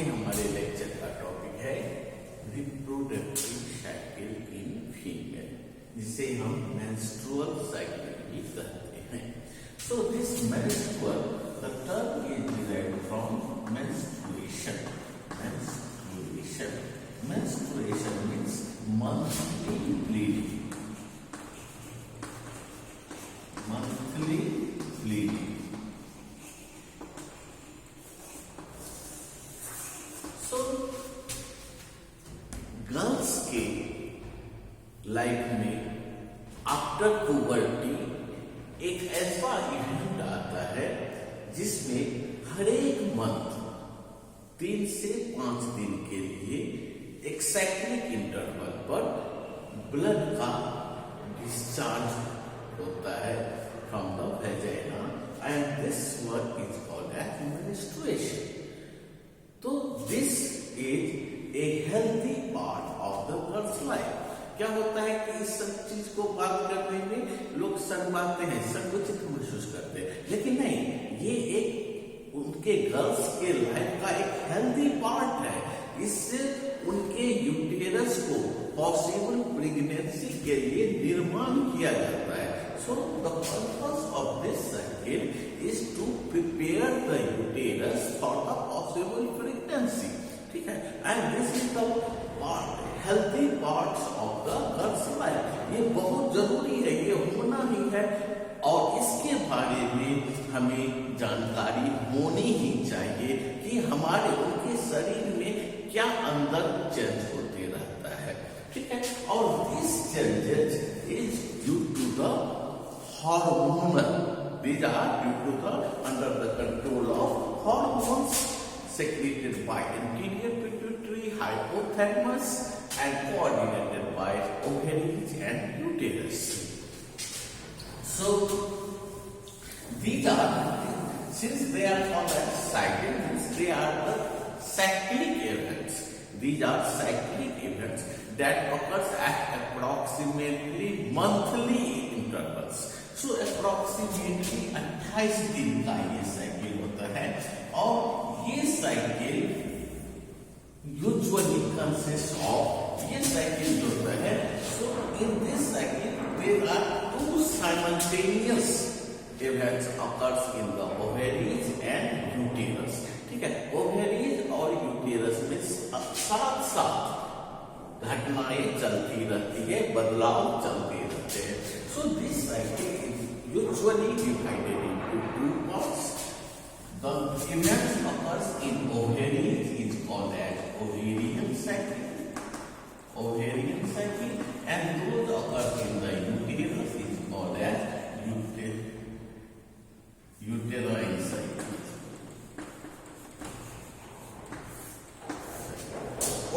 के हमारे लेक्चर का टॉपिक है रिप्रोडक्टिव साइकिल इन फीमेल, जिसे हम मेंस्ट्रुअल साइकिल भी कहते हैं। So this menstrual, the term is derived from menstruation. Menstruation means monthly bleeding. So girls के लाइफ में आफ्टर पुबर्टी एक ऐसा इवेंट आता है जिसमें हर एक मंथ 3 से 5 दिन के लिए एक साइक्लिक इंटरवल पर ब्लड का डिस्चार्ज होता है from the vagina and this work is called as menstruation. तो this is a healthy part of the girls life. क्या होता है कि इस सब चीज को बात करने में लोग शर्माते हैं, संकुचित महसूस करते हैं, लेकिन नहीं, ये एक उनके गर्ल्स के लाइफ का एक हेल्थी पार्ट है। इससे उनके यूटेरस को पॉसिबल प्रेगनेंसी के लिए निर्माण किया जाता है। So the purpose of this cycle is to prepare the uterus for the possible pregnancy. ठीक है, and this is the healthy parts of the girls life. ये बहुत जरूरी है, ये होना ही है, और इसके बारे में हमें जानकारी होनी ही चाहिए कि हमारे उनके शरीर में क्या अंदर चेंज होते रहता है। ठीक है, और this changes is due to the hormonal, these are due to the under the control of hormones secreted by anterior pituitary, hypothalamus and coordinated by ovaries and uterus. So these are, since they are called as cycles, they are the cyclic events. These are cyclic events that occurs at approximately monthly intervals. So approximately 28 दिन का ये cycle होता है, और ये cycle usually consist of, ये cycle जो होता है, so in this cycle there are 2 simultaneous events occurs in the ovaries and uterus. ठीक है, ओवेरीज और यूटेरस में साथ साथ घटनाएं चलती रहती है, बदलाव चलते रहते हैं। So this cycle is usually divided into 2 parts. The event occurs in ovaries is called as ovarian cycle, and those occurs in the uterus is called as uterine cycle.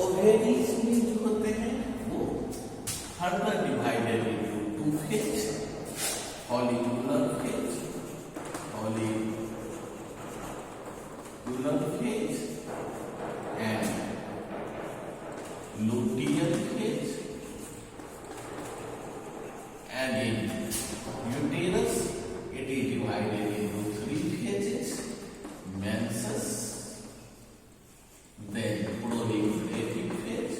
Ovaries में जो होते हैं वो further divided into 2 phase, follicular phase and luteal phase, and in uterus it is divided into 3 phases: menses, then proliferative phase,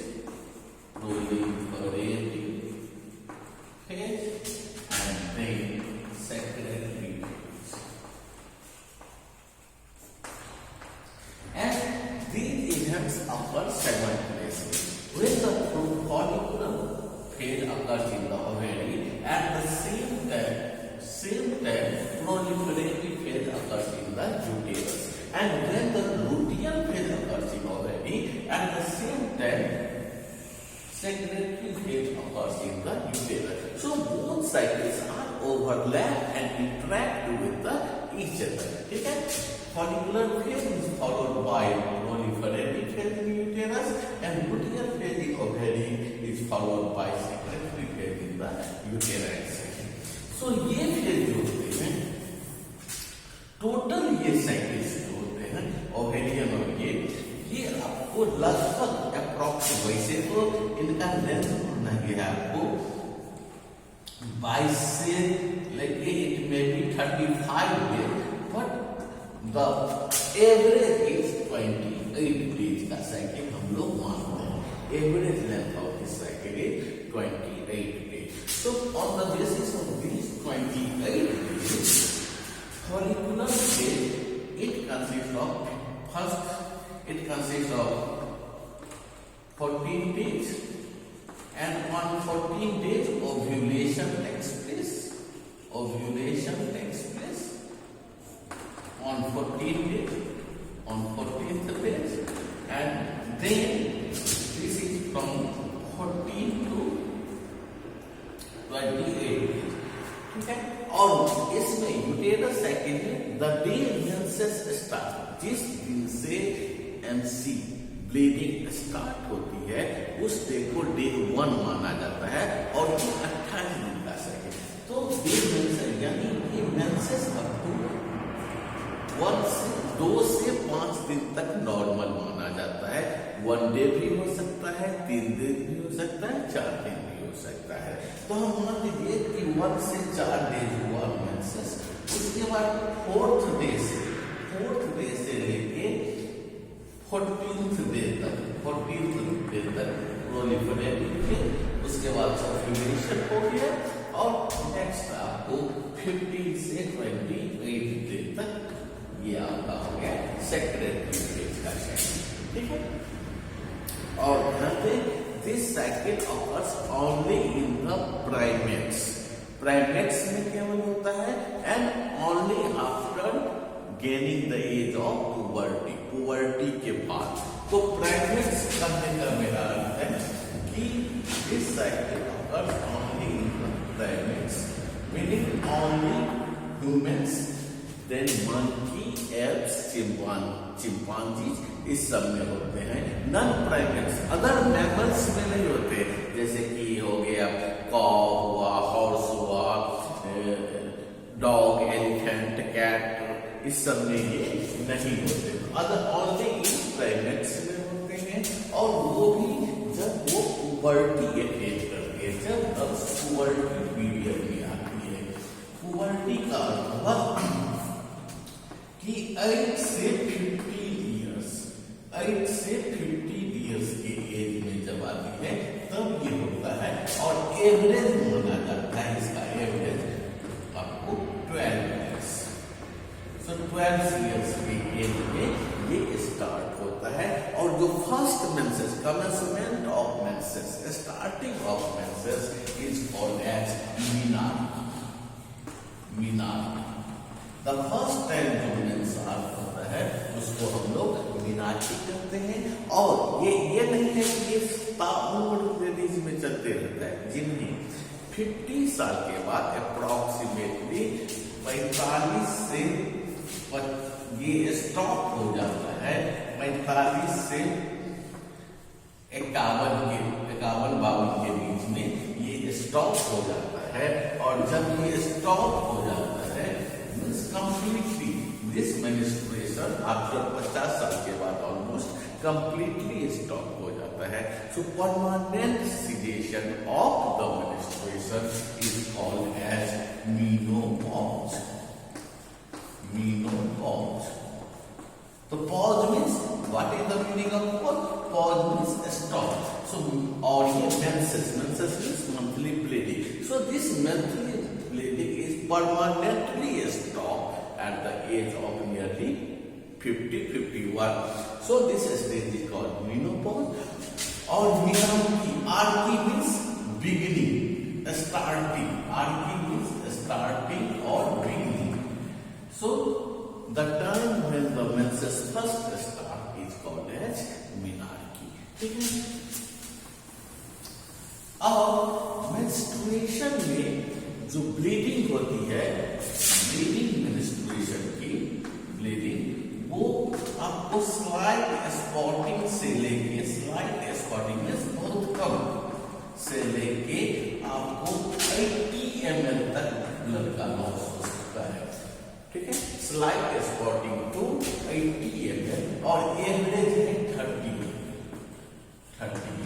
and then secretory phase. And these events occur simultaneously. When the follicular phase occurs in the ovary, at the same time proliferative phase occurs in the uterus. And when the luteal phase occurs in ovary, at the same time secretory phase occurs in the uterus. So both cycles are overlap and interact with each other. ठीक है, follicular phase is followed by proliferative phase in uterus, and luteal phase in ovary is followed by secretory phase in the uterine cycle. So ये phase जो होते हैं, total ये cycles जो होते हैं ओवेरियन और ये आपको लगभग अप्रॉक्सिमेट, वैसे तो इनका लेंथ नहीं है, आपको 22 से लेके इट में भी 35 days, but the average is 28 days on the basis of these 28 days, follicular stage, it consists of 14 days, and on 14 days ovulation takes place. Ovulation takes place on 14 days, on 14th day, and then this is from 14 to 28, ठीक है। और इसमें uterus cycle में the day menses start, जिस दिन से MC bleeding start होती है उस डे को डे 1 माना जाता है, और 28 दिन का साइकिल। तो डे मेंसेस यानी कि मेंसेस अप टू 2 से 5 दिन तक नॉर्मल माना जाता है। 1 डे भी हो सकता है, 3 दिन भी हो सकता है, 4 दिन भी हो सकता है। तो हम मान लीजिए कि 1 से 4 डेज हुआ मेंसेस, उसके बाद 4th डे से लेके 14th डे तक प्रोलिफरेटिव है, उसके बाद ओव्यूलेशन हो गया, और नेक्स्ट आपको 15 से 28 डे तक ये आपका हो गया सेक्रेटरी फेज का साइकिल, ठीक है। और ध्यान दें, this cycle occurs only in the primates. Primates में केवल होता है, and only after gaining the age of puberty के बाद। तो प्राइमेट्स करने का मेरा अर्थ है कि this cycle occurs only in the primates, meaning only humans, then monkey, apes, chimpanzees, इस सब में होते हैं। नॉन प्राइमेट्स अदर मैमल्स में नहीं होते, जैसे कि हो गया कॉ हुआ, हॉर्स हुआ, डॉग, एलिफेंट, कैट, इस सब में ये नहीं होते। अदर ओनली इन प्राइमेट्स में होते हैं, और वो भी जब वो पुबर्टी अटेन करते हैं, जब पुबर्टी पीरियड में आती है। पुबर्टी का अर्थ हुआ कि 8 से 50 इयर्स के एज में जब आती है तब ये होता है, और एवरेज माना जाता है इसका एवरेज आपको 12 इयर्स। सो 12 इयर्स के एज में ये स्टार्ट होता है, और जो first menses, commencement of menses, starting of menses is called as menarche. The first time जो मेंस होता है उसको हम लोग मीनार्की कहते हैं। और ये नहीं है कि ये ताउम्र लेडीज में चलते रहता है, जिन्हें 50 साल के बाद अप्रोक्सीमेटली 45 से ये स्टॉप हो जाता है। 45 से 51-52 के बीच में ये स्टॉप हो जाता है, और जब ये स्टॉप हो जाता है completely this menstruation after 50 साल के बाद almost completely stop हो जाता है। So permanent cessation of the menstruation is called as menopause. So pause means, what is the meaning of pause? Pause means stop. So or ये menses means monthly bleeding. So this monthly bleeding is permanently stopped at the age of nearly 50-51. So this stage is called menopause. Or menarche means beginning, starting. Arche means starting or beginning. So the time when the menses first start is called as menarche. ठीक है। और menstruation में जो bleeding होती है, bleeding menstruation की bleeding, वो आपको स्लाइट स्पॉटिंग से लेके, स्लाइट स्पॉटिंग में बहुत कम से लेके आपको 80 ml तक ब्लड का लॉस हो सकता है, ठीक है। स्लाइट स्पॉटिंग टू 80 ml, और एवरेज है 30 ml,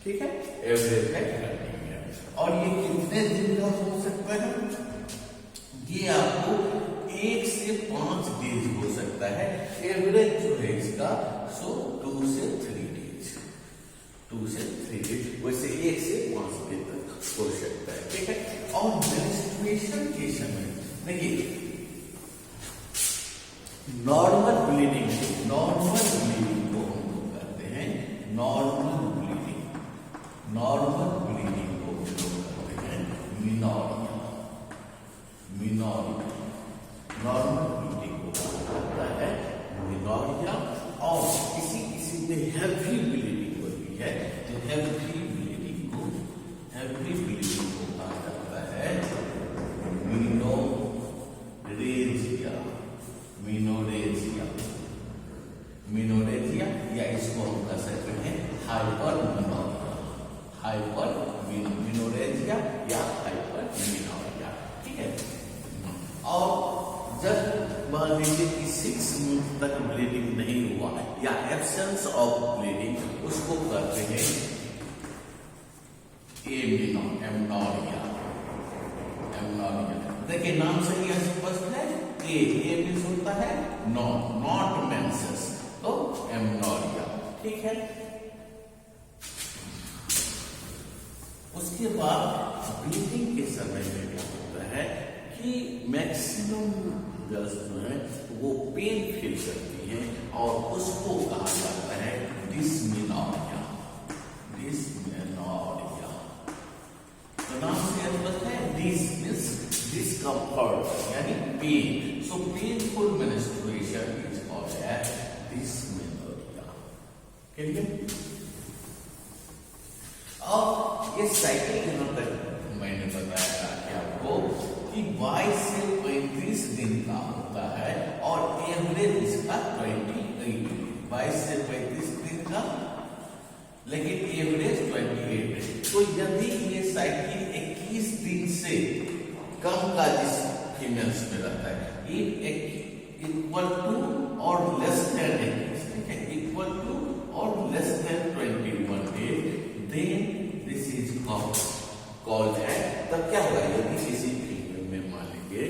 ठीक है, एवरेज है 30 ml। और ये कितने दिन का हो सकता है? ये आपको 1 से 5 डेज हो सकता है, एवरेज जो है इसका 2 से 3 डेज, वैसे 1 से 5 दिन तक हो सकता है, ठीक है। और मेंस्ट्रुएशन के समय देखिए नॉर्मल ब्लीडिंग को हम लोग करते हैं, नॉर्मल ब्लीडिंग को हम लोग करते हैं मिनोरिया। नॉर्मल ब्लीडिंग को कहा जाता है मिनोरिया। और किसी में हैवी ब्लीडिंग होती है तो हैवी ब्लीडिंग को कहा जाता है मिनोरेजिया, या इसको हम कह सकते हैं मिनोरेजिया या हाइपरमिनोरिया, ठीक है। और जब मान लीजिए कि 6 मंथ तक ब्लीडिंग नहीं हुआ या एब्सेंस ऑफ ब्लीडिंग, उसको कहते हैं एमनोरिया। देखिए नाम से ही स्पष्ट है, ए मीन्स होता है नॉट मेंसेस, तो एमनोरिया, ठीक है। उसके बाद ब्लीडिंग के समय में क्या होता है कि मैक्सिमम गर्ल्स जो है वो पेन फील करती हैं और उसको कहा जाता है डिस्मेनोरिया। तो नाम से मतलब है डिस मीन्स डिस्कम्फर्ट यानी pain, so painful menstruation is called as dysmenorrhea. Clear? और ये साइकिल यहाँ तक मैंने बताया था कि आपको कि 22 से 35 दिन का होता है और एवरेज इसका 28 22 से 35 दिन का, लेकिन एवरेज 28 है। तो यदि ये साइकिल 21 दिन से कम का जिस फीमेल्स में रहता है, इक्वल टू और लेस देन 21, ठीक है, इक्वल टू और less than 21 days, then this is called as. तब क्या होगा यदि किसी फीमेल में मान लीजिए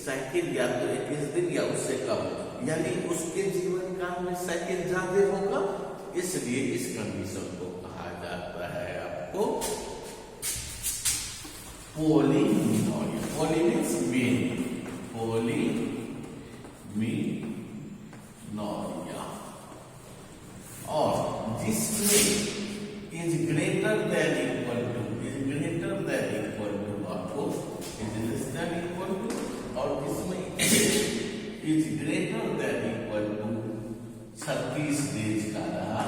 साइकिल या तो 21 दिन या उससे कम, यानी उसके जीवन काल में साइकिल ज्यादा होगा, इसलिए इस कंडीशन को कहा जाता है आपको पोलिमिनोरिया। पोली मीन्स मेन, पोलिमिनोरिया। और जिसमें is greater than equal to आपको is less than equal to, और जिसमें is greater than equal to 36 days का रहा,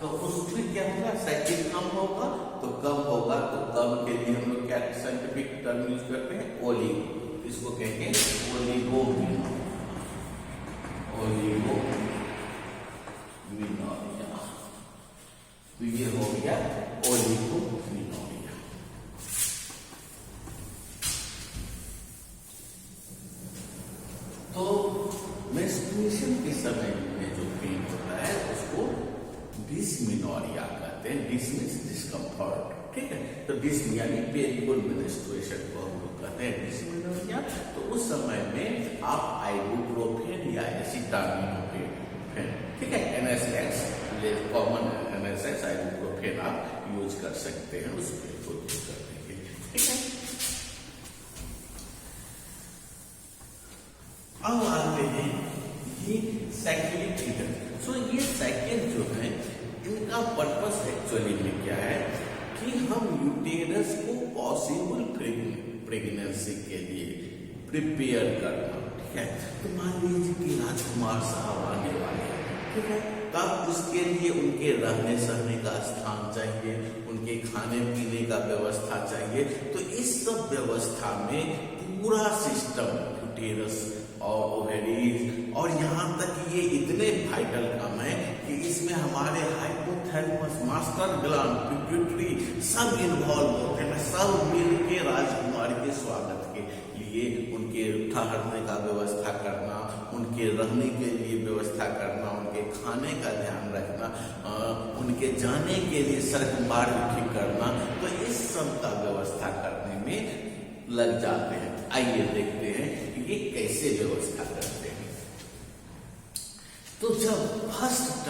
तो उसमें क्या होगा, साइकिल कम होगा, तो कम के लिए हम लोग क्या साइंटिफिक टर्म यूज करते हैं, ओलिगो, इसको कहेंगे ओलिगोमिनोरिया। तो ये हो गया ओलिगोमिनोरिया। तो मेंस्ट्रुएशन के समय में जो पेन होता है उसको डिस्मेनोरिया कहते हैं। डिस मीन्स डिस्कम्फर्ट, ठीक है। तो डिस यानी पेनफुल मेंस्ट्रुएशन को हम लोग कहते हैं डिस्मेनोरिया। तो उस समय में आप आइबुप्रोफेन या एसिटामिनोफेन, ठीक है, NSAIDs, कॉमन NSAIDs आइबुप्रोफेन आप यूज कर सकते हैं उस पेन को दूर करने के लिए, ठीक है। अब आते हैं ये साइक्लिक ट्रिगर। सो ये साइकिल जो है इनका पर्पस एक्चुअली में क्या है कि हम यूटेरस को पॉसिबल प्रेगनेंसी के लिए प्रिपेयर करना, ठीक है। तो मान लीजिए कि राजकुमार साहब आने वाले हैं, ठीक है, तब उसके लिए उनके रहने सहने का स्थान चाहिए, उनके खाने पीने का व्यवस्था चाहिए। तो इस सब व्यवस्था में पूरा सिस्टम यूटेरस और ओवेरीज और यहाँ तक ये इतने वाइटल काम है कि इसमें हमारे हाइपोथैलेमस, मास्टर ग्लैंड, पिट्यूटरी सब इन्वॉल्व होते हैं। सब मिलके राजकुमारी के स्वागत के लिए उनके ठहरने का व्यवस्था करना, उनके रहने के लिए व्यवस्था करना, उनके खाने का ध्यान रखना, उनके जाने के लिए सड़क मार्ग ठीक करना, तो इस सब का व्यवस्था करने में लग जाते हैं। आइए देखते हैं कि ये कैसे व्यवस्था करते हैं। तो जब फर्स्ट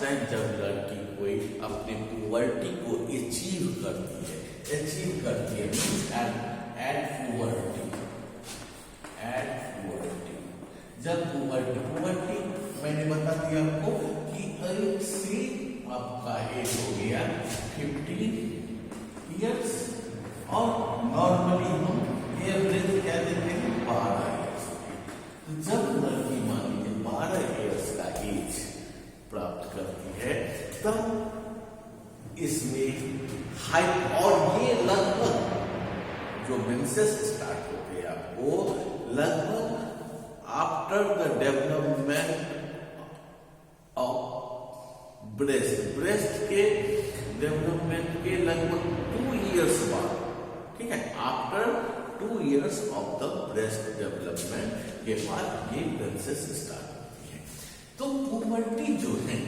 टाइम जब लड़की कोई अपने पुबर्टी को अचीव करती है, अचीव करती है, मीन्स एट पुबर्टी। जब पुबर्टी मैंने बता दिया आपको कि 8 से आपका एज हो गया 15 ईयर्स, और नॉर्मली हम एवरेज क्या देते हैं 12 ईयर्स। तो जब लड़की मान लीजिए 12 ईयर्स का एज प्राप्त करती है तब इसमें हाइट, और ये लगभग जो मेंसेस स्टार्ट होते हैं आपको लगभग after the development of breast के डेवलपमेंट के लगभग 2 इयर्स बाद, ठीक है, after 2 years of the breast development के बाद ये मेंसेस स्टार्ट होती है। तो पुबर्टी जो है,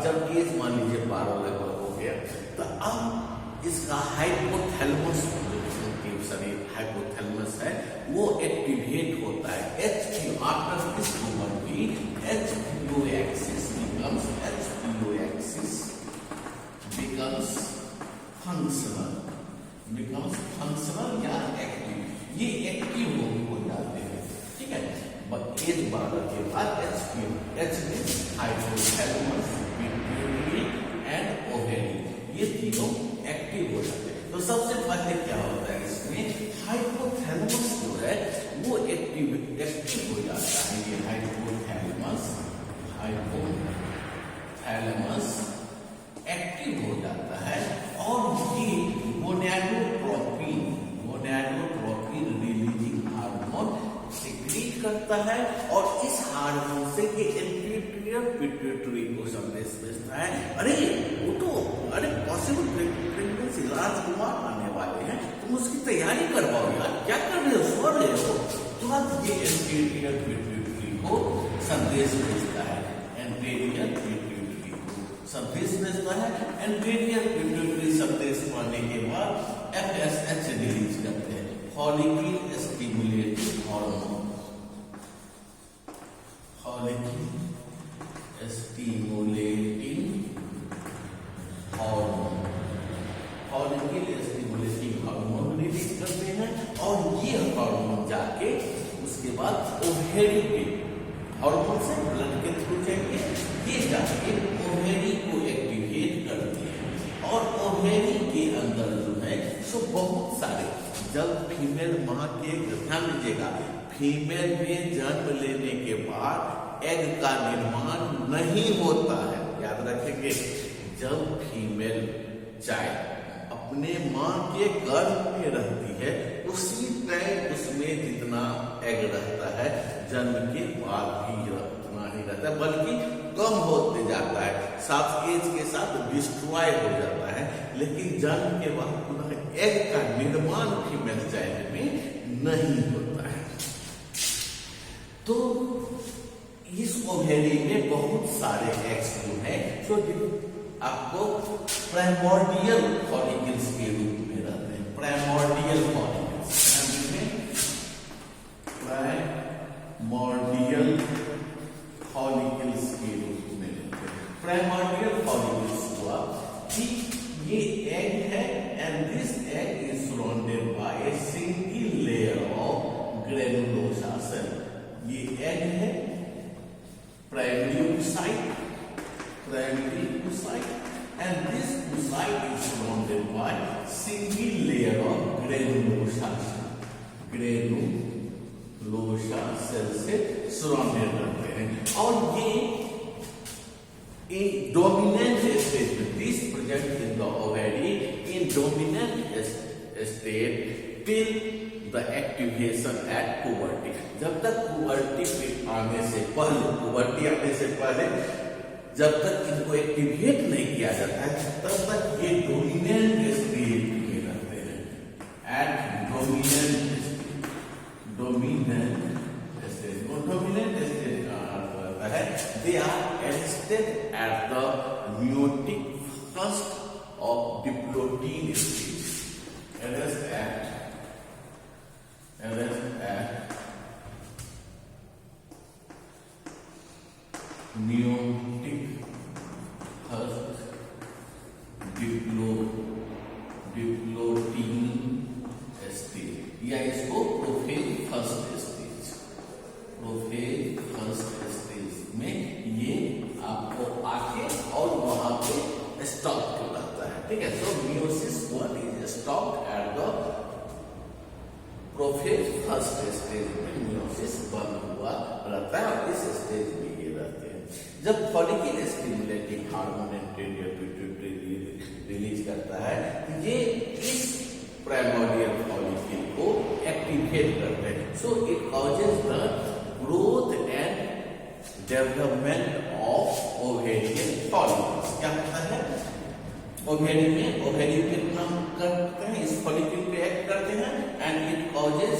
जब एज मान लीजिए 12 लगभग हो गया, तो अब इसका हाइपोथैलेमस शरीर हाइपोथैलेमस है वो एक्टिवेट होता है। HPO after this puberty HPO axis becomes functional या एक्टिव, ये एक्टिव हो जाते हैं, ठीक है। बट एज 12 के बाद HPO, H means hypothalamus, pituitary and ovary, ये तीनों एक्टिव हो जाते हैं। तो सबसे पहले क्या होता है इसमें, हाइपोथैलेमस जो है वो एक्टिव हो जाता है। ये हाइपोथैलेमस एक्टिव हो जाता है, और ये गोनाडोट्रोपिन रिलीजिंग हार्मोन सिक्रीट करता है, और इस हार्मोन से ये एंटीरियर पिट्यूटरी को संदेश भेजता है, अरे उठो, अरे पॉसिबल प्रेगनेंसी, राजकुमार आने वाले हैं, तुम उसकी तैयारी करवाओ यार, क्या कर रहे हो, सो रहे हो। तुरंत ये एंटीरियर पिट्यूटरी को संदेश भेजता है, एंटीरियर पिट्यूटरी को संदेश भेजता है। एंटीरियर पिट्यूटरी संदेश पाने के बाद FSH रिलीज करते हैं, फॉलिकल स्टिमुलेटिंग हार्मोन, रिलीज करते हैं, और ये हार्मोन जाके उसके बाद ओवेरी के हार्मोन से ब्लड के थ्रू जाएंगे, ये जाके ओवेरी को एक्टिवेट करते हैं, और ओवेरी के अंदर जो है सो बहुत सारे, जब फीमेल मां के, ध्यान दीजिएगा, फीमेल में जन्म लेने के बाद एग का निर्माण नहीं होता है, याद रखेंगे। जब फीमेल चाइल्ड अपने मां के गर्भ में रहती है उसी टाइम उसमें जितना एग रहता है जन्म के बाद भी उतना ही रहता है, बल्कि कम होते जाता है, साथ एज के साथ डिस्ट्रॉय हो जाता है, लेकिन जन्म के बाद पुनः एग का निर्माण फीमेल चाइल्ड में नहीं होता है। तो इस ओवेरी में बहुत सारे एग्स जो है जो आपको प्राइमोर्डियल फॉलिकल्स के रूप में रहते हैं, प्राइमोर्डियल फॉलिकल्स, प्राइमोर्डियल फॉलिकल्स के रूप में रहते हैं। प्राइमोर्डियल फॉलिकल्स हुआ कि ये एग है, and this egg is surrounded by a single layer of granulosa cell. ये एग है, primary oocyte, and this oocyte is surrounded by single layer of granulosa cell से surrounded रहते हैं, और ये in dominant state, this present in the ovary in dominant state till the activation at puberty। जब तक puberty आने से पहले जब तक इनको एक्टिवेट नहीं किया जाता है तब तक ये डोमिनेंट स्टेट में रहते हैं, एट डोमिनेंट स्टेट का अर्थ होता है they are arrested at the meiotic first of diplotene stage, arrest at meiotic first diplotene ठीक है। So meiosis 1 is stopped at the prophase first stage में मियोसिस बंद हुआ रहता है और इस स्टेज में ये रहते हैं। जब follicle stimulating hormone anterior pituitary release करता है, ये इस प्राइमोर्डियल फॉलिकल को एक्टिवेट करते हैं। So it causes the growth and development of ovarian follicles. क्या होता है? ओवेरियन के नाम करते हैं, इस फॉलिकल पे एक्ट करते हैं and it causes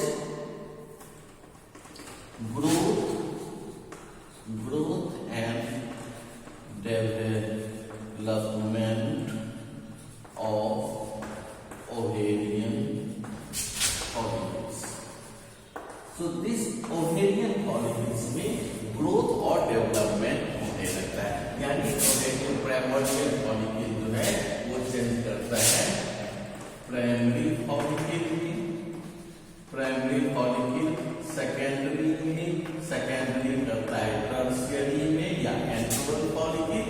growth and development of ovarian follicles. So this ovarian follicles में ग्रोथ और डेवलपमेंट होने लगता है, यानी ओवेरियन प्राइमोर्डियल फॉलिकल जो है वो चेंज करता है प्राइमरी फॉलिकल सेकेंडरी में, सेकेंडरी करता है टर्शियरी में या antral follicle and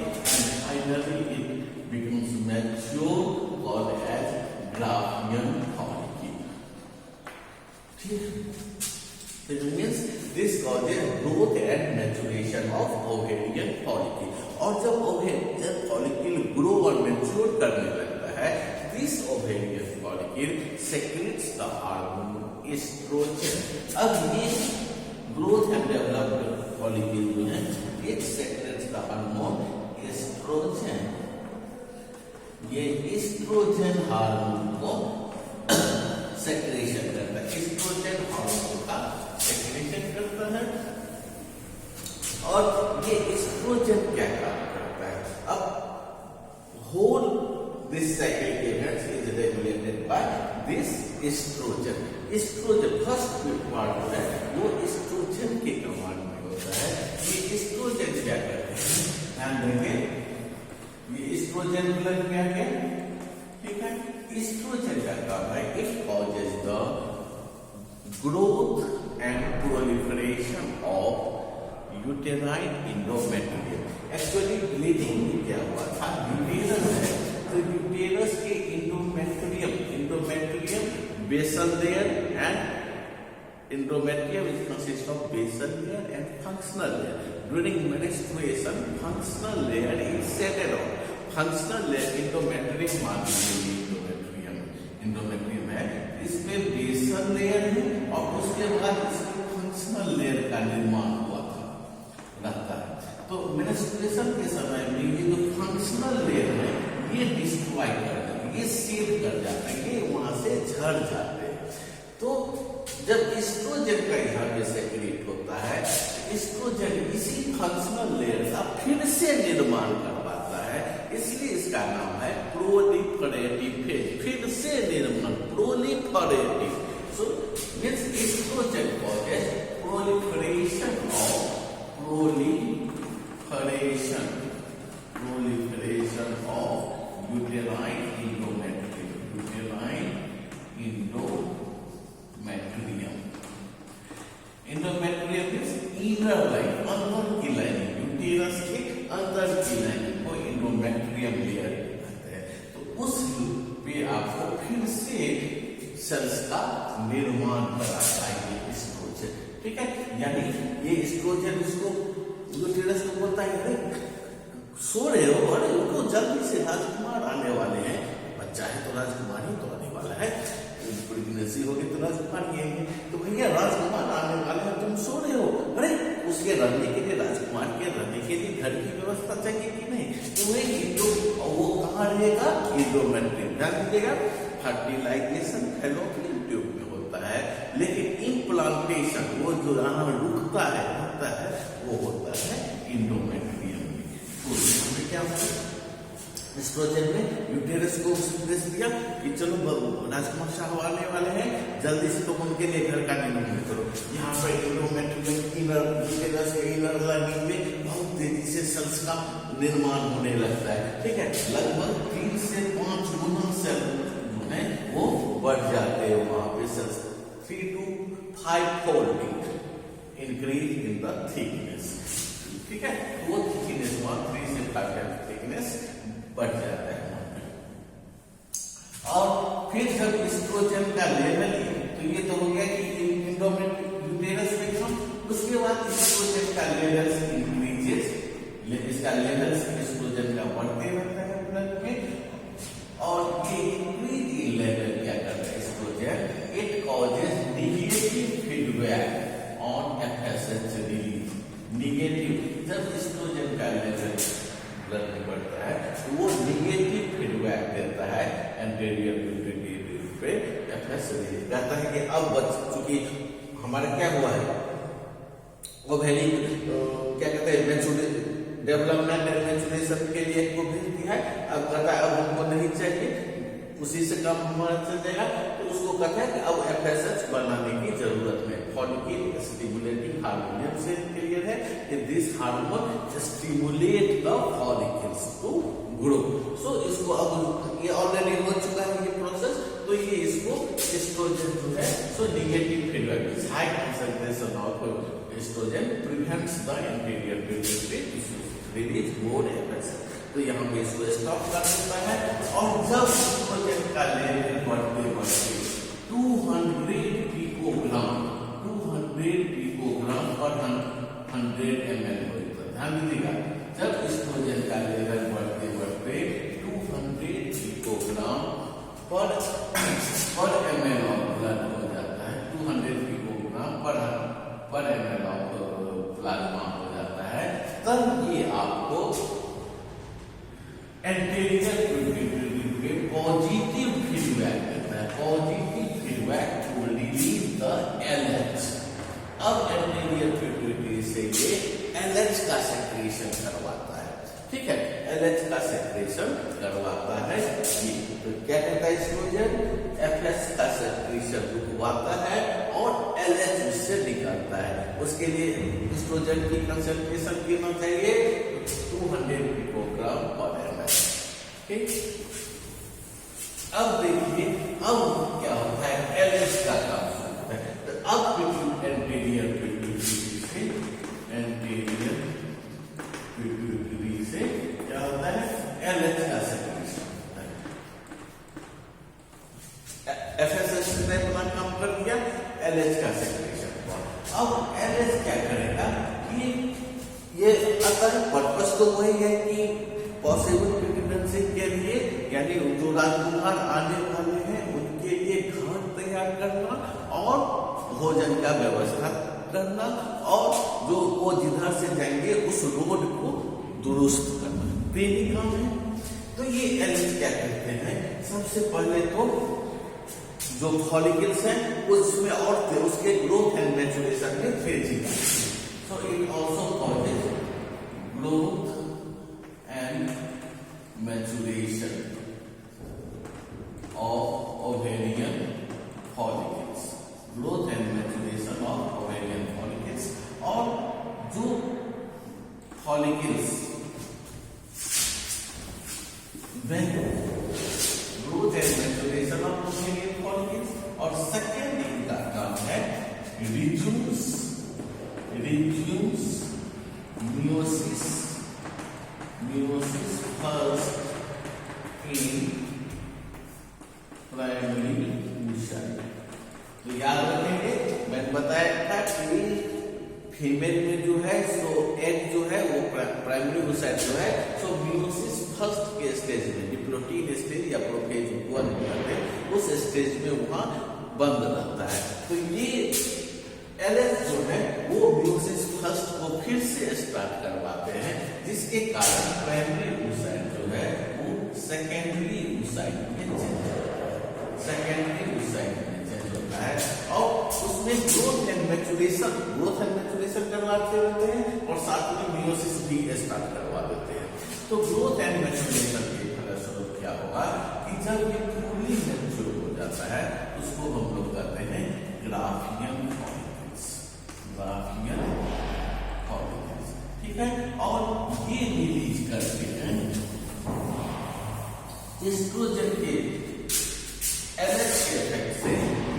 finally it becomes mature called as Graafian follicle. ठीक, it means this causes growth and maturation of ovarian follicle। और जब ओवेरियन फॉलिकल ग्रो और मैच्योर करने लगता है, this ovarian follicle secretes the hormone estrogen. अब ये growth and developed follicle जो है ये secretes the hormone एस्ट्रोजन। ये एस्ट्रोजन हार्मोन को सेक्रेशन करता है, एस्ट्रोजन हार्मोन का सेक्रेशन करता है। और ये एस्ट्रोजन क्या काम करता है? अब whole this cyclic events is regulated by this estrogen. Estrogen first part जो है वो एस्ट्रोजन के कमांड में होता है। ये एस्ट्रोजन क्या करते हैं? ध्यान देंगे, ये एस्ट्रोजन मतलब क्या है? ठीक है, एस्ट्रोजन का काम है it causes the growth and proliferation of uterine endometrium. Actually bleeding में क्या हुआ था? यूटेरस है, तो यूटेरस के endometrium basal layer and endometrium is consist of basal layer and functional layer. During menstruation functional layer is seated on. Functional layer endometrium मान लीजिए endometrium है, इसमें बेसल लेयर है और उसके बाद इसमें फंक्शनल लेयर का निर्माण हुआ था रहता है। तो मेंस्ट्रुएशन के समय में ये जो फंक्शनल लेयर है ये डिस्ट्रॉय कर जाते हैं, ये सीड कर जाते हैं, ये वहां से झड़ जाते हैं। तो जब एस्ट्रोजन का यहाँ पे सेक्रेट होता है, एस्ट्रोजन इसी फंक्शनल लेयर का फिर से निर्माण करवाता है, इसलिए इसका नाम है प्रोलिफरेटिव फेज। फिर से निर्माण, proliferative. So means estrogen causes proliferation of uterine endometrium. Endometrium is inner line, अंदर की लाइनिंग, यूटेरस के अंदर की लाइनिंग को इंडोमेट्रियम लेयर कहते हैं। तो उस पे आपको फिर से सेल्स का निर्माण कराता है ये एस्ट्रोजन। ठीक है, यानी ये एस्ट्रोजन इसको यूटेरस को बोलता है, अरे सो रहे हो, अरे उनको जल्दी से राजकुमार आने वाले हैं, बच्चा है तो राजकुमार ही तो आने वाला है, प्रेगनेंसी होगी तो राजकुमार ही आएंगे, तो भैया राजकुमार आने वाले हैं, तुम सो रहे हो। अरे उसके रहने के लिए, राजकुमार के रहने के लिए घर की व्यवस्था चाहिए कि नहीं? तो वो कहाँ रहेगा? इंडोमेट्रियम। ध्यान दीजिएगा, फर्टिलाइजेशन फैलोपियन ट्यूब में होता है, लेकिन इम्प्लांटेशन वो जो यहाँ रुकता है वो होता है इंडोमेट्रियम में। तो इसमें क्या होता है? एस्ट्रोजन में यूटेरस को संदेश दिया कि चलो राजकुमार साहब आने वाले हैं, जल्दी से तुम उनके लिए घर का निर्माण करो। यहाँ पर इंडोमेट्रियम यूटेरस के इनर लाइनिंग में बहुत तेजी से सेल्स का निर्माण होने लगता है। ठीक है, लगभग 3 से 5 गुना सेल जो है वो बढ़ जाते हैं वहां पे। Cells 3 to 5 fold increase in the thickness. ठीक है, वो थिकनेस 3 से 5 थिकनेस बढ़ जाता है। लेवल तो ये तो हो गया कि इंडोमिटेरस स्पेक्ट्रम। उसके बाद एस्ट्रोजन का लेवल्स इंक्रीजेस, इसका लेवल्स एस्ट्रोजन का बढ़ते रहता है ब्लड में, और ये इंक्रीज इन लेवल क्या करता है estrogen, it causes negative feedback on FSH release. Negative, जब एस्ट्रोजन का लेवल ब्लड में बढ़ता है तो वो नेगेटिव फीडबैक देता है एंटीरियर पिट्यूटरी पे एफएसएच रिलीज। कहता है कि अब बच चुकी हमारा क्या हुआ है ओवेरी क्या कहते हैं मैच्योरिटी डेवलपमेंट एंड मैच्योरेशन के लिए को भेज दिया है। अब कहता है अब हमको नहीं चाहिए, उसी से कम हमारा चल जाएगा, तो उसको कहता है कि अब एफएसएच बनाने की जरूरत है। फॉलिकल स्टिमुलेटिंग हार्मोन से क्लियर है कि this hormone stimulate the follicles to grow. So इसको अब ये ऑलरेडी हो चुका है ये प्रोसेस, तो ये इसको एस्ट्रोजन जो है so negative feedback high concentration of oestrogen prevents the anterior pituitary release more FSH. तो यहाँ पे इसको स्टॉप कर देता है। और जब एस्ट्रोजन का लेवल बढ़ते बढ़ते 200 पिकोग्राम पर 100 ml हो जाता है। ध्यान दीजिएगा, जब एस्ट्रोजन का लेवल बढ़ते बढ़ते 200 पिकोग्राम पर ml ऑफ ब्लड हो जाता है, 200 पिकोग्राम पर ml ऑफ प्लाज्मा हो जाता है, तब ये आपको एंटीरियर पिट्यूटरी पे पॉजिटिव फीडबैक देता है। Positive feedback to release the LH. अब एंटीरियर पिट्यूटरी से ये एलएच का सेक्रेशन करवाता है, ठीक है, एलएच का सेक्रेशन करवाता है। ये तो क्या कहता है एस्ट्रोजन, एफएस का सेक्रेशन रुकवाता है और एलएच उससे निकलता है। उसके लिए एस्ट्रोजन की कंसंट्रेशन कितना चाहिए, 200 पिकोग्राम पर ml। ठीक, अब देखिए अब क्या होता है, एलएच का काम होता है। तो अब एंटीरियर पिट्यूटरी से क्या होता है, एलएच का सेक्रेशन होता है। एफएसएच ने अपना काम कर दिया, एलएच का सेक्रेशन हुआ। अब एलएच क्या करेगा कि ये असल पर्पस तो वही है कि पॉसिबल प्रेगनेंसी के लिए, यानी जो राजकुमार आने वाले हैं उनके लिए घर तैयार करना और भोजन का व्यवस्था करना, और जो वो जिधर से जाएंगे उस रोड को दुरुस्त करना, यही काम है। तो ये एलएच क्या कहते हैं, सबसे पहले तो जो फॉलिकल्स हैं उसमें और उसके ग्रोथ एंड मैच्योरेशन में तेजी लाती है। So it also causes growth and maturation of ovarian follicles. Growth and maturation of ovarian follicles, और जो follicles when growth and maturation of ovarian follicles, और सेकेंड इनका काम है reduce meiosis first in primary oocyte। तो याद रखेंगे, मैंने बताया था कि फीमेल में जो है सो एग जो है वो प्राइमरी oocyte जो है सो मियोसिस फर्स्ट के स्टेज में, डिप्लोटीन स्टेज या प्रोफेज उस स्टेज में वहां बंद रहता है। तो ये एलएच जो है वो मियोसिस फर्स्ट को फिर से स्टार्ट करवाते हैं, जिसके कारण प्राइमरी oocyte जो है वो सेकेंडरी oocyte में चेंज होता है, सेकेंडरी oocyte में चेंज होता है, और उसमें ग्रोथ एंड मैच्योरेशन करवाते रहते हैं और साथ में मियोसिस भी स्टार्ट करवा देते हैं। तो ग्रोथ एंड मैच्योरेशन के फलस्वरूप क्या होगा कि जब ये फुली मैच्योर हो जाता है उसको हम लोग कहते हैं ग्राफियन फॉलिकल्स, ठीक है। और ये रिलीज करते हैं एस्ट्रोजन के एलएच के इफेक्ट से,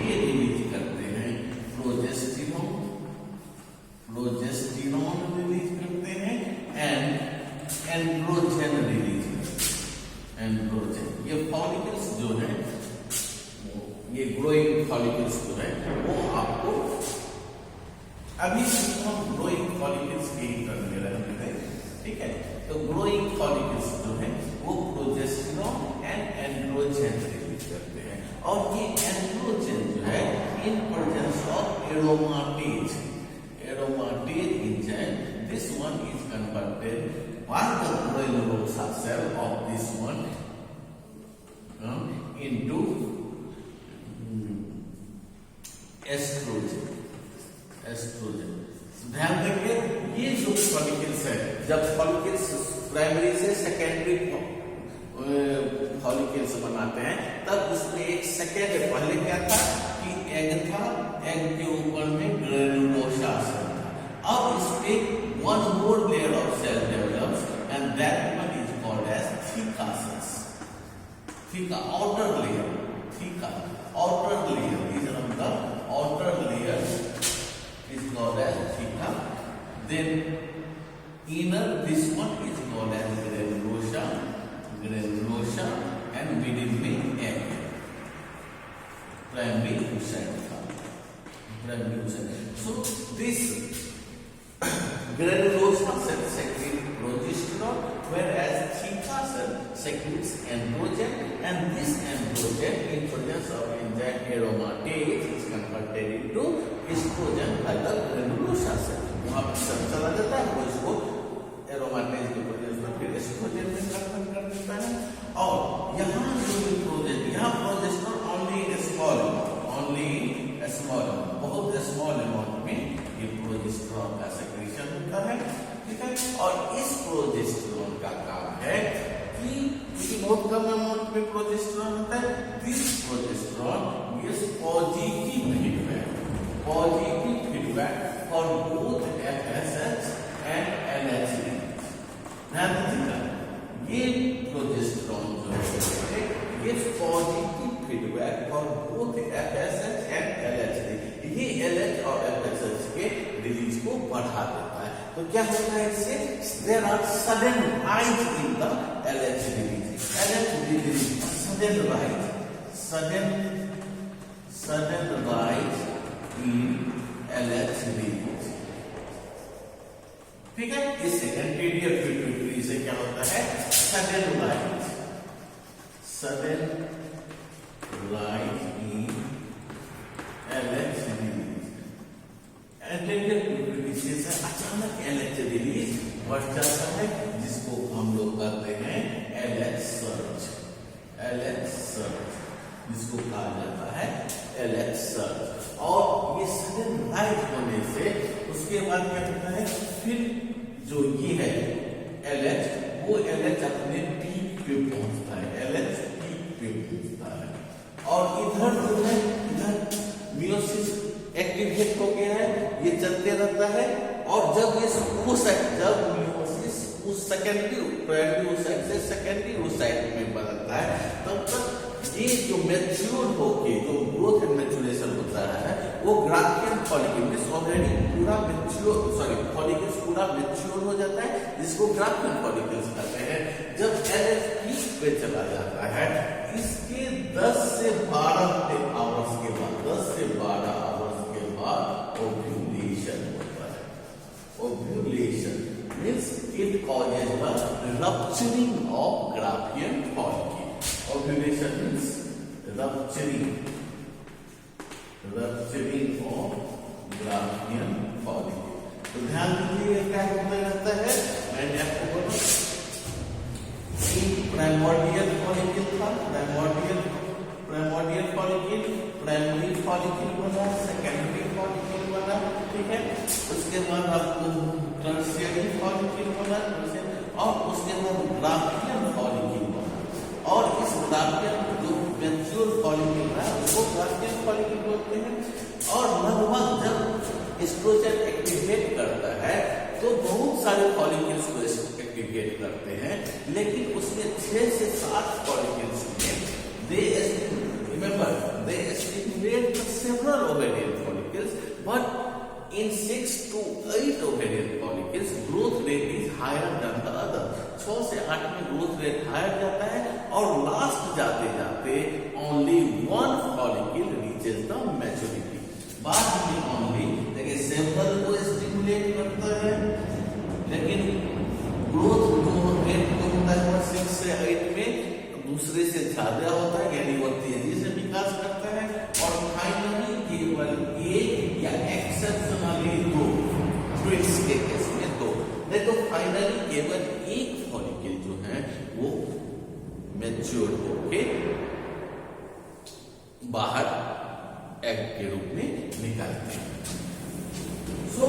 ये रिलीज करते हैं प्रोजेस्टेरोन रिलीज करते हैं एंड एंड्रोजन रिलीज करते हैं। एंड्रोजन, ये फॉलिकल्स जो है ये ग्रोइंग फॉलिकल्स जो है वो प्रोजेस्टेरॉन एंड एंड्रोजन रिलीज करते हैं, और ये एंड्रोजन जो है in presence of aromatase enzyme, this one is converted by the granulosa cell of this one into oestrogen. ध्यान देंगे ये जो फॉलिकल्स है, जब फॉलिकल्स प्राइमरी से सेकेंडरी फॉलिकल्स बनाते हैं तब उसमें एक सेकेंड, पहले क्या था कि एग था, एग के ऊपर में ग्रेनुलोसा सेल था, अब इसमें one more layer of cell develops and that one is called as theca cells. Theca outer layer, theca outer layer, these are the outer layer is called as theta. Then inner, this one is called as granulosa, and within में egg, primary oocyte था, primary oocyte. So this granulosa cell secretes progesterone, whereas theta cell secretes androgen, and this androgen in presence of enzyme aromatase is converted into estrogen by the granulosa cell. वहाँ पर सब चला जाता है, वो इसको aromatase के प्रोजेक्ट में फिर एस्ट्रोजन में कन्वर्ट कर देता है, और यहाँ जो प्रोजेक्ट, यहाँ प्रोजेस्टेरोन ओनली स्मॉल, बहुत स्मॉल अमाउंट में ये प्रोजेस्टेरोन का सेक्रेशन होता है, ठीक है। और इस प्रोजेस्टेरोन का काम है कि बहुत कम अमाउंट में प्रोजेस्टेरोन होता है, this progesterone gives positive feedback for both FSH and LH। ध्यान दीजिएगा, ये प्रोजेस्टेरोन जो है gives positive feedback for both FSH and LH। ये LH और FSH के रिलीज को बढ़ा देता है, तो क्या होता है इससे, there are sudden rise in the LH release, sudden rise in LH release, ठीक है। इससे एंटीरियर पिट्यूटरी से क्या होता है, sudden rise in LH release, anterior pituitary से अचानक LH रिलीज बढ़ जाता है, जिसको हम लोग करते हैं LH सर्च, जिसको कहा जाता है LH सर्च। और ये सडन राइज होने से उसके बाद क्या होता है, फिर जो ये है LH, वो LH अपने पीक पे पहुंचता है, और इधर जो है, इधर मियोसिस एक्टिवेट हो गया है, ये चलते रहता है, और जब मियोसिस उस सेकेंडरी प्राइमरी oocyte से सेकेंडरी oocyte में बदलता है, तब तक ये जो मैच्योर होके जो ग्रोथ एंड मैच्योरेशन होता है, वो ग्राफियन फॉलिकल्स ऑलरेडी पूरा मैच्योर, फॉलिकल्स पूरा मैच्योर हो जाता है, जिसको ग्राफियन फॉलिकल्स कहते हैं। जब LH पीक पे चला जाता है, इसके 10 से 12 आवर्स के बाद ओव्यूलेशन होता है। Ovulation means it causes the rupturing of Graafian follicle. Ovulation means rupturing of Graafian follicle. तो ध्यान दीजिए क्या होता रहता है, मैंने आपको बोला प्राइमोर्डियल फॉलिकल था, प्राइमोर्डियल फॉलिकल, प्राइमरी फॉलिकल बना, सेकेंडरी फॉलिकल बना, ठीक है। उसके बाद आपको टर्शियरी फॉलिकल बना, और उसके बाद ग्राफियन फॉलिकल, और इस ग्राफियन जो मैच्योर फॉलिकल है उसको ग्राफियन फॉलिकल बोलते हैं। और लगभग जब एस्ट्रोजन एक्टिवेट करता है तो बहुत सारे फॉलिकल्स को एक्टिवेट करते हैं, लेकिन उसमें 6 से 7 फॉलिकल्स में they stimulate several ovarian follicles, but in 6 to 8 ovarian follicles growth rate is higher than the other। 6 से 8 में ग्रोथ रेट हायर जाता है, और लास्ट जाते जाते only 1 follicle reaches the maturity. बाद में ओनली देखिए सेवरल को स्टिमुलेट करता है, लेकिन ग्रोथ जो रेट को ज्यादा होता है, यानी वो तेजी से विकास करता है। और फाइनली केवल एक या एक्सेप्शनली दो, ट्विन्स के केस में दो, नहीं तो फाइनली केवल एक फॉलिकल जो है वो मैच्योर होके बाहर एग के रूप में निकलते हैं। So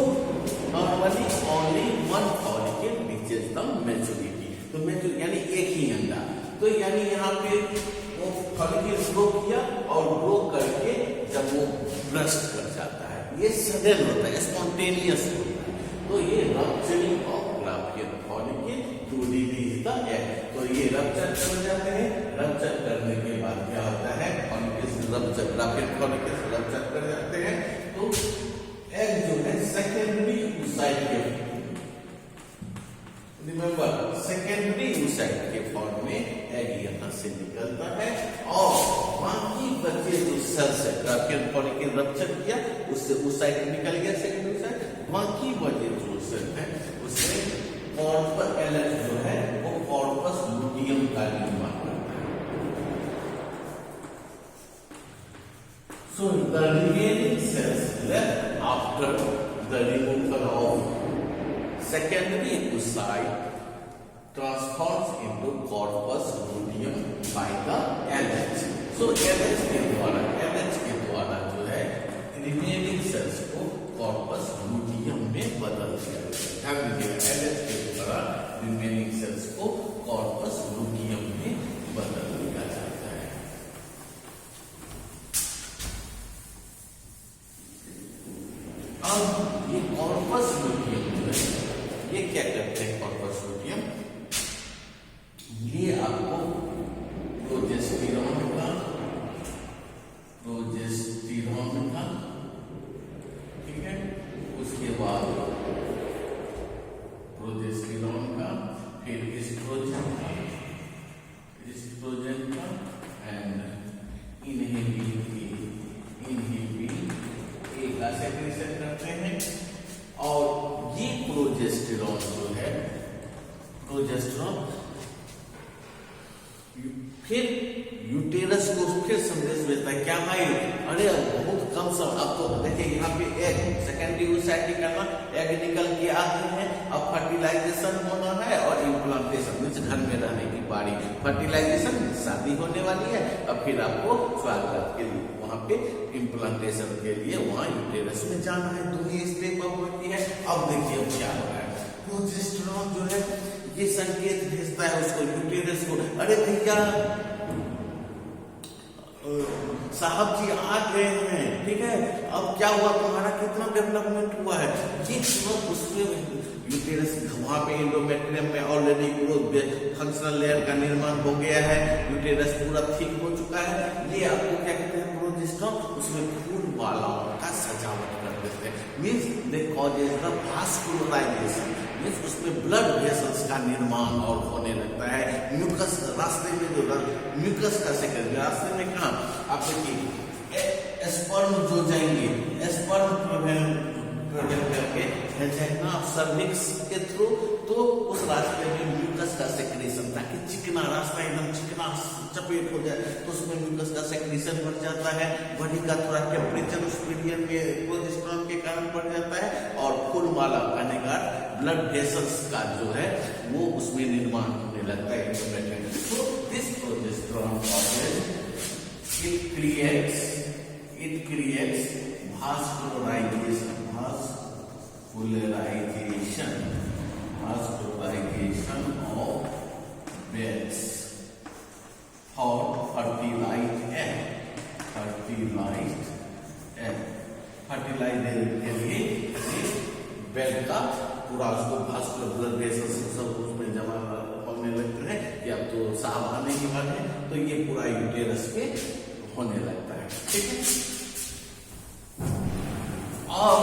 normally only one follicle reaches the maturity. तो मैच्योर यानी एक ही अंडा, तो यानी यहाँ पे वो फॉलिकल ग्रो किया और ग्रो करके जब वो ब्रस्ट कर जाता है, ये सडन होता है, स्पॉन्टेनियस होता है। तो ये rupturing of Graafian follicle to release the egg. तो ये रप्चर कर जाते हैं, रप्चर करने के बाद क्या होता है, follicles rupture, Graafian follicles rupture कर जाते हैं। तो एग जो है सेकेंडरी oocyte के, रिमेंबर सेकेंडरी oocyte के फॉर्म में एग यहां से निकलता है और बाकी बचे जो सेल्स है, ग्राफियन फॉलिकल रप्चर किया, उससे oocyte निकल गया सेकेंडरी oocyte, बाकी बचे जो सेल है उससे कॉर्पस एलएच जो है वो कॉर्पस लुटियम का निर्माण करता है। So the remaining cells left after the removal of secondary oocyte transforms into corpus luteum by the LH. So LH के द्वारा जो है remaining cells को corpus luteum में बदल दिया जाता है। LH के द्वारा remaining cells को corpus luteum में बदल दिया जाता है। अब ये कॉर्पस लुटियम जो है ये क्या करते हैं, कॉर्पस लुटियम ये आपको प्रोजेस्टेरॉन का ठीक है, उसके बाद प्रोजेस्टेरॉन का, फिर एस्ट्रोजन का एंड इनहिबिन का सेक्रेशन करते हैं। और ये प्रोजेस्टेरॉन जो है, प्रोजेस्टेरॉन फिर यूटेरस को फिर संदेश भेजता है, क्या भाई, अरे बहुत कम समय, अब तो देखिए यहाँ पे एग सेकेंडरी oocyte निकलना, एग निकल के आते हैं, अब फर्टिलाइजेशन होना है और इम्प्लांटेशन मींस घर में रहने की बारी, फर्टिलाइजेशन शादी होने वाली है, अब फिर आपको स्वागत के लिए वहां पे इम्प्लांटेशन के लिए वहां यूटेरस में जाना है, तो ये स्टेप अप होती है। अब देखिए अब क्या हो रहा है, प्रोजेस्टेरॉन जो है ये संकेत भेजता है उसको यूटेरस को, अरे भैया साहब जी आ गए हैं, ठीक है, अब क्या हुआ, तुम्हारा कितना डेवलपमेंट हुआ है, ये तुरंत उसमें यूटेरस वहां पे एंडोमेट्रियम में ऑलरेडी फंक्शनल लेयर का निर्माण हो गया है, यूटेरस पूरा ठीक हो चुका है, ये आपको क्या कहते हैं, प्रोजेस्टेरॉन उसमें फूल मालाओं का सजावट कर देते हैं, means they causes the vascularization, means उसमें ब्लड वेसल्स का निर्माण और होने लगता है। म्यूकस रास्ते में जो म्यूकस का सेक्रेशन, रास्ते में कहा आप देखिए स्पर्म जो जाएंगे, स्पर्म करके एंजाइना सर्विक्स के थ्रू, तो उस रास्ते में म्यूकस का सेक्रेशन, ताकि चिकना रास्ता एकदम चिकना चपेट हो जाए, तो उसमें म्यूकस का सेक्रेशन बढ़ जाता है, बॉडी का थोड़ा टेम्परेचर उस पीरियड में प्रोजेस्टेरॉन के कारण बढ़ जाता है, और फूल माला पाने का ब्लड वेसल्स का जो है वो उसमें निर्माण होने लगता है। तो this progesterone it creates vascularization of beds for fertilized egg, fertiliser के लिए बेड का पूरा उसको भास्कुलर ब्लड वेसल्स सब उसमें जमा होने लगते हैं कि अब तो साहब आने की बात है, तो ये पूरा यूटेरस पे होने लगता है, ठीक है। और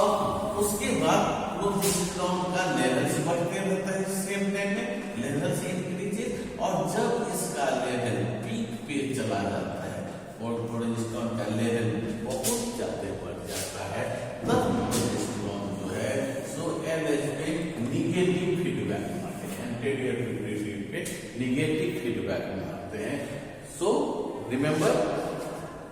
उसके बाद प्रोजेस्टेरॉन का लेवल्स बढ़ते रहता है, सेम टाइम में लेवल्स इंक्रीजेस, और जब इसका लेवल पीक पे चला जाता है और प्रोजेस्टेरॉन का लेवल बहुत ज्यादा बढ़ जाता है, तब प्रोजेस्टेरॉन जो है सो एलएच पे निगेटिव फीडबैक मारते हैं, एंटीरियर पे निगेटिव फीडबैक मारते हैं, सो Remember,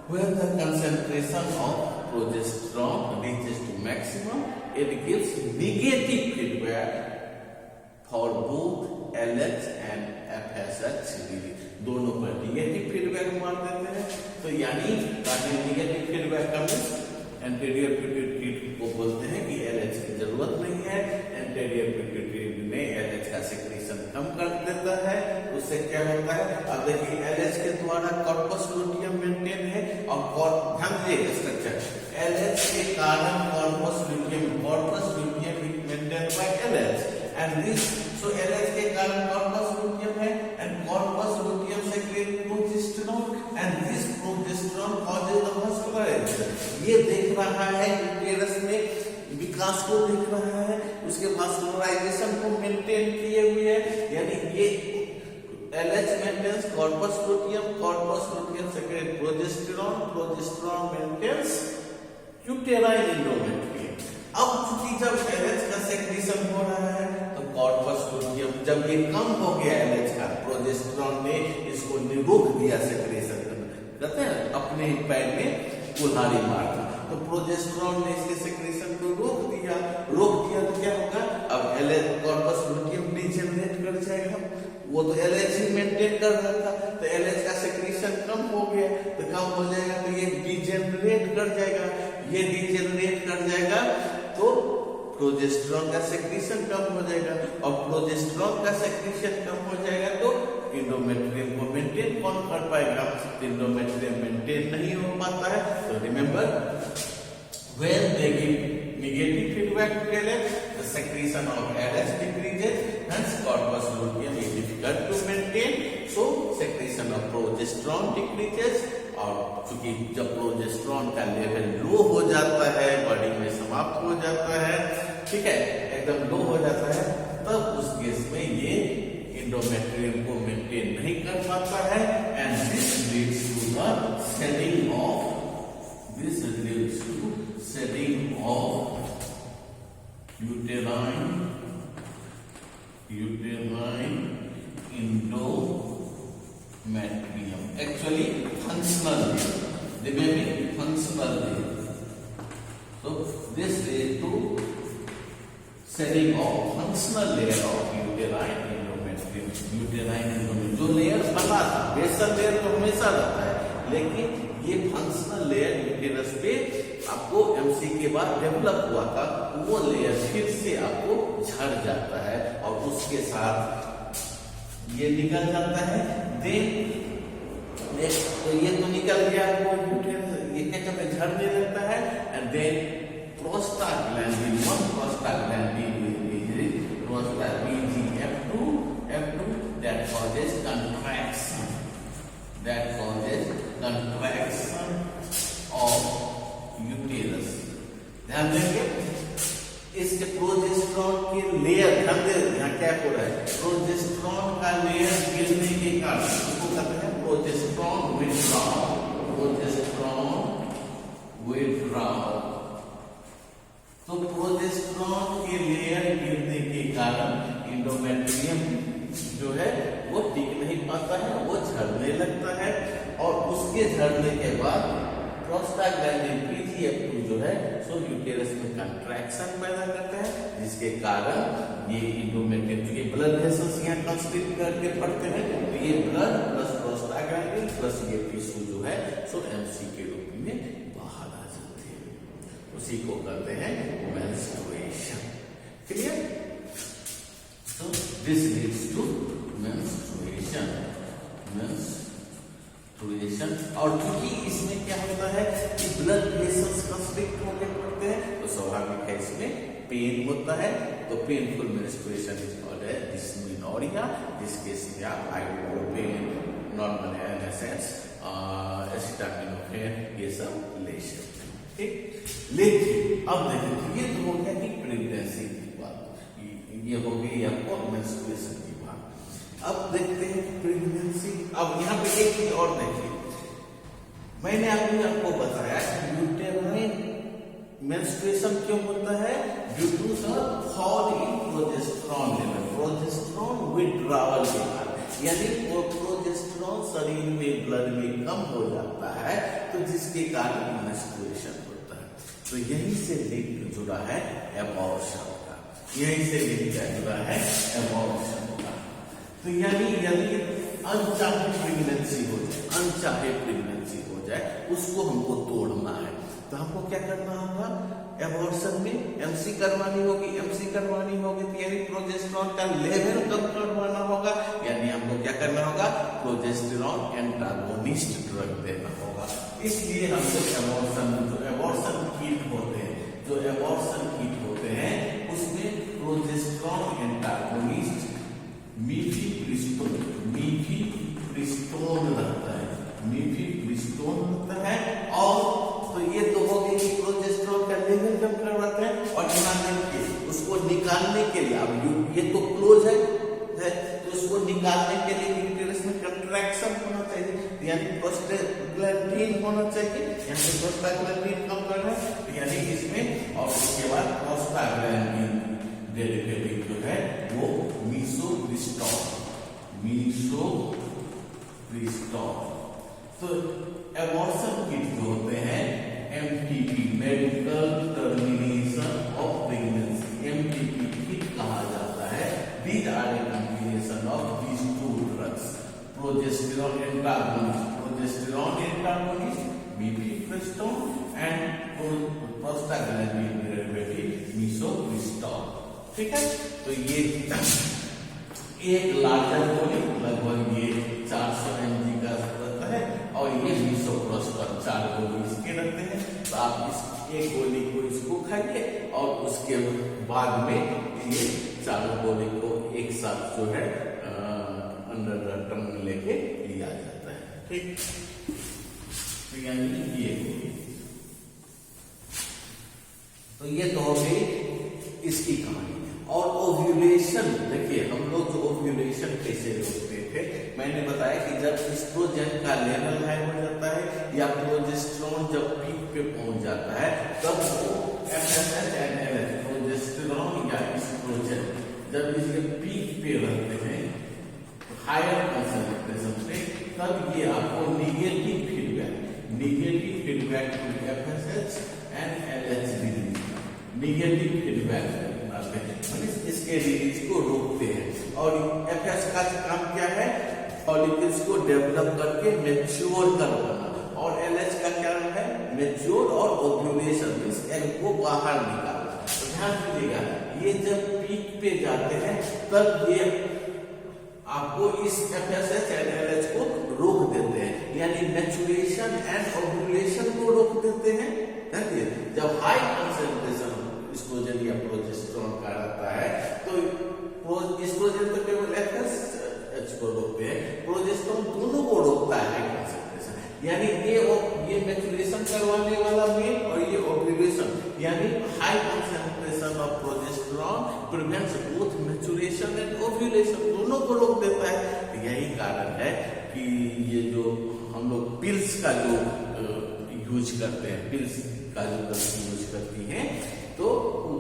when the concentration of progesterone reaches to maximum, it gives negative feedback for both LH and FSH release. दोनों पर निगेटिव फीडबैक मार देते हैं। तो यानी निगेटिव फीडबैक का मीन्स एंटीरियर पिट्यूटरी को बोलते हैं कि LH की जरूरत नहीं है। एंटीरियर पिट्यूटरी में LH का सेक्रेशन कम कर देता है। उससे क्या होता है, अब देखिए LH के द्वारा कॉर्पस लुटियम मेंटेन है और ध्यान दीजिए स्ट्रक्चर, LH के कारण corpus luteum maintain by LH and this, so LH के कारण कॉर्पस लुटियम है and corpus luteum secrete progesterone and this progesterone causes the vascularization। ये देख रहा है यूटेरस में विकास को देख रहा है, उसके वास्कुलराइजेशन को मेंटेन किए हुए है। यानी ये LH maintains corpus luteum secrete progesterone maintains uterine endometrium. अब चूंकि जब LH का सेक्रेशन हो रहा है तो कॉर्पस लुटियम जब ये कम हो गया LH का, प्रोजेस्टेरॉन ने इसको रोक दिया सेक्रेशन करते हैं अपने पैर में कुल्हाड़ी मार दी, तो प्रोजेस्टेरॉन ने इसके सेक्रेशन को रोक दिया तो क्या होगा, अब LH कॉर्पस लुटियम डीजेनरेट कर जाएगा। वो तो LH ही मेंटेन कर रहा था, तो LH का सेक्रेशन कम हो गया, तो कम हो जाएगा तो ये डीजेनरेट कर जाएगा। ये डीजेनरेट कर जाएगा तो प्रोजेस्टेरॉन का सेक्रेशन कम हो जाएगा, और प्रोजेस्टेरॉन का सेक्रेशन कम हो जाएगा तो इंडोमेट्रियम को मेंटेन कौन कर पाएगा, इंडोमेट्रियम मेंटेन नहीं हो पाता है। तो remember, when they give negative feedback to LH, the secretion of LH decreases, hence corpus luteum is difficult to maintain, so secretion of progesterone decreases। और चूंकि जब प्रोजेस्टेरॉन का लेवल लो हो जाता है, बॉडी में समाप्त हो जाता है, ठीक है, एकदम लो हो जाता है, तब उस केस में ये इंडोमेट्रियम को मेंटेन नहीं कर पाता है and this leads to the shedding of uterine endometrium, actually functional layer, remaining functional layer। So this leads to setting of functional layer of uterine endometrium। जो लेयर बना था, बेसल लेयर तो हमेशा रहता है, लेकिन ये फंक्शनल लेयर यूटेरस पे आपको एमसी के बाद डेवलप हुआ था, वो लेयर फिर से आपको झड़ जाता है और उसके साथ ये निकल जाता है। देन तो ये तो निकल गया, आपको यूटेरस ये क्या कहते हैं, झड़ने लगता है and then prostaglandin F2 that causes contraction of uterus। ध्यान देंगे, इसके प्रोजेस्टेरॉन के लेयर, ध्यान दे यहाँ क्या हो रहा है, प्रोजेस्टेरॉन का लेयर गिरने के कारण उसको कहते हैं प्रोजेस्टेरॉन विथड्रॉल। तो प्रोजेस्टेरॉन के लेयर गिरने के कारण इंडोमेट्रियम जो है वो टिक नहीं पाता है, वो झड़ने लगता है और उसके झड़ने के बाद प्रोस्टाग्लैंडिन PGF2 जो है सो यूटेरस में कंट्रैक्शन पैदा करता है, जिसके कारण ये इंडोमेट्रियम, क्योंकि ब्लड वेसल्स यहाँ कंस्ट्रिक्ट करके पड़ते हैं, तो ये ब्लड प्लस प्रोस्टाग्लैंडिन प्लस ये टिश्यू जो है सो MC के रूप में बाहर आ जाते हैं, उसी को कहते हैं menstruation. Clear? So this leads to menstruation। और क्योंकि इसमें क्या होता है कि ब्लड वेसल्स कंस्ट्रिक्ट होकर पड़ते हैं, तो स्वाभाविक है इसमें पेन होता है, तो painful menstruation is called as dysmenorrhoea. इस केस में आप आइबुप्रोफेन, नॉर्मल NSAIDs, एसिटामिनोफेन ये सब ले सकते हैं, ठीक। लेकिन अब देखिए, ये तो हो गया कि प्रेगनेंसी की बात, ये हो गई आपको मेंस्ट्रुएशन की बात। अब देखते हैं प्रेगनेंसी। अब यहाँ पे एक चीज और देखिए, मैंने अभी आपको बताया कि यूटेराइन मेंस्ट्रुएशन क्यों होता है, due to the fall in progesterone level, progesterone withdrawal के कारण। यानी प्रोजेस्टेरॉन शरीर में ब्लड में कम हो जाता है, तो जिसके कारण मेंस्ट्रुएशन होता है। तो यहीं से लिंक जुड़ा है एबॉर्शन का, यहीं से लिंक जुड़ा है एबॉर्शन का। तो यानी यदि अनचाहे प्रेगनेंसी हो जाए, अनचाहे प्रेगनेंसी हो जाए, उसको हमको तोड़ना है, तो हमको क्या करना होगा? एबॉर्शन में एमसी करवानी होगी। एमसी करवानी होगी तो यानी प्रोजेस्टेरॉन का लेवल कम करवाना होगा, यानी हमको क्या करना होगा? प्रोजेस्टेरॉन एंटागोनिस्ट ड्रग देना होगा। इसलिए हम लोग एबॉर्शन किट होते हैं, जो एबॉर्शन किट होते हैं उसमें प्रोजेस्टेरॉन एंटागोनिस्ट मीफेप्रिस्टोन रहता है, मीफेप्रिस्टोन होता है। और तो ये तो हो गई प्रोजेस्टेरॉन का लेवल कम करवाते हैं, और उसको निकालने के लिए, अब ये तो क्लोज है, तो उसको निकालने के लिए यूटेरस में कंट्रैक्शन होना चाहिए, यानी प्रोस्टाग्लैंडिन होना चाहिए, यानी प्रोस्टाग्लैंडिन कम करना है, यानी इसमें। और उसके बाद प्रोस्टाग्लैंडिन डेरिवेटिव जो है वो मीसोप्रिस्टोन। तो एबॉर्शन किट जो होते हैं MTP, medical termination of pregnancy, MTP kit कहा जाता है। These are a combination of these two drugs, progesterone antagonist mifepristone and prostaglandin derivative misoprostol. ठीक है, तो ये एक लार्जर गोली लगभग ये 400 mg का रहता है, और ये मीसोप्रोस्टोन 4 गोली इसके रहते हैं। तो आप इस एक गोली को इसको खाइए, और उसके बाद में ये 4 गोली को एक साथ जो है अंडर द टंग लेके लिया जाता है। ठीक, तो यानी ये तो ये तो हो गई इसकी कहानी। और ओव्यूलेशन, देखिए हम लोग जो ओव्यूलेशन कैसे रोकते थे, मैंने बताया कि जब एस्ट्रोजन का लेवल हाई हो जाता है या प्रोजेस्टेरॉन जब पीक पे पहुंच जाता है, तब वो एफएसएच एंड एलएच, प्रोजेस्टेरॉन या एस्ट्रोजन जब इसके पीक पे रहते हैं हायर कंसंट्रेशन पे, तब ये आपको negative feedback to FSH and LH release, negative feedback इसके रिलीज को रोकते हैं। और एफएस का काम क्या है? फॉलिकल्स को डेवलप करके मैच्योर करवाना, और एलएच का क्या है? मैच्योर और ओव्यूलेशन, मींस एग को बाहर निकालना। तो ध्यान दीजिएगा, ये जब पीक पे जाते हैं तब ये आपको इस एफएसएच एंड एलएच को रोक देते हैं, यानी मैच्योरेशन एंड ओव्यूलेशन को रोक देते हैं। जब हाई कंसंट्रेशन एस्ट्रोजन या प्रोजेस्टेरॉन का रहता है, तो एस्ट्रोजन तो केवल एफएसएच को रोकते हैं, प्रोजेस्टेरॉन दोनों को रोकता है हाई कंसंट्रेशन, यानी ये मैच्योरेशन करवाने वाला मेल और ये ओव्यूलेशन, यानी high concentration of progesterone prevents both maturation and ovulation, दोनों को रोक देता है। यही कारण है कि ये जो हम लोग पिल्स का जो यूज करते हैं, पिल्स का जो यूज करती हैं, तो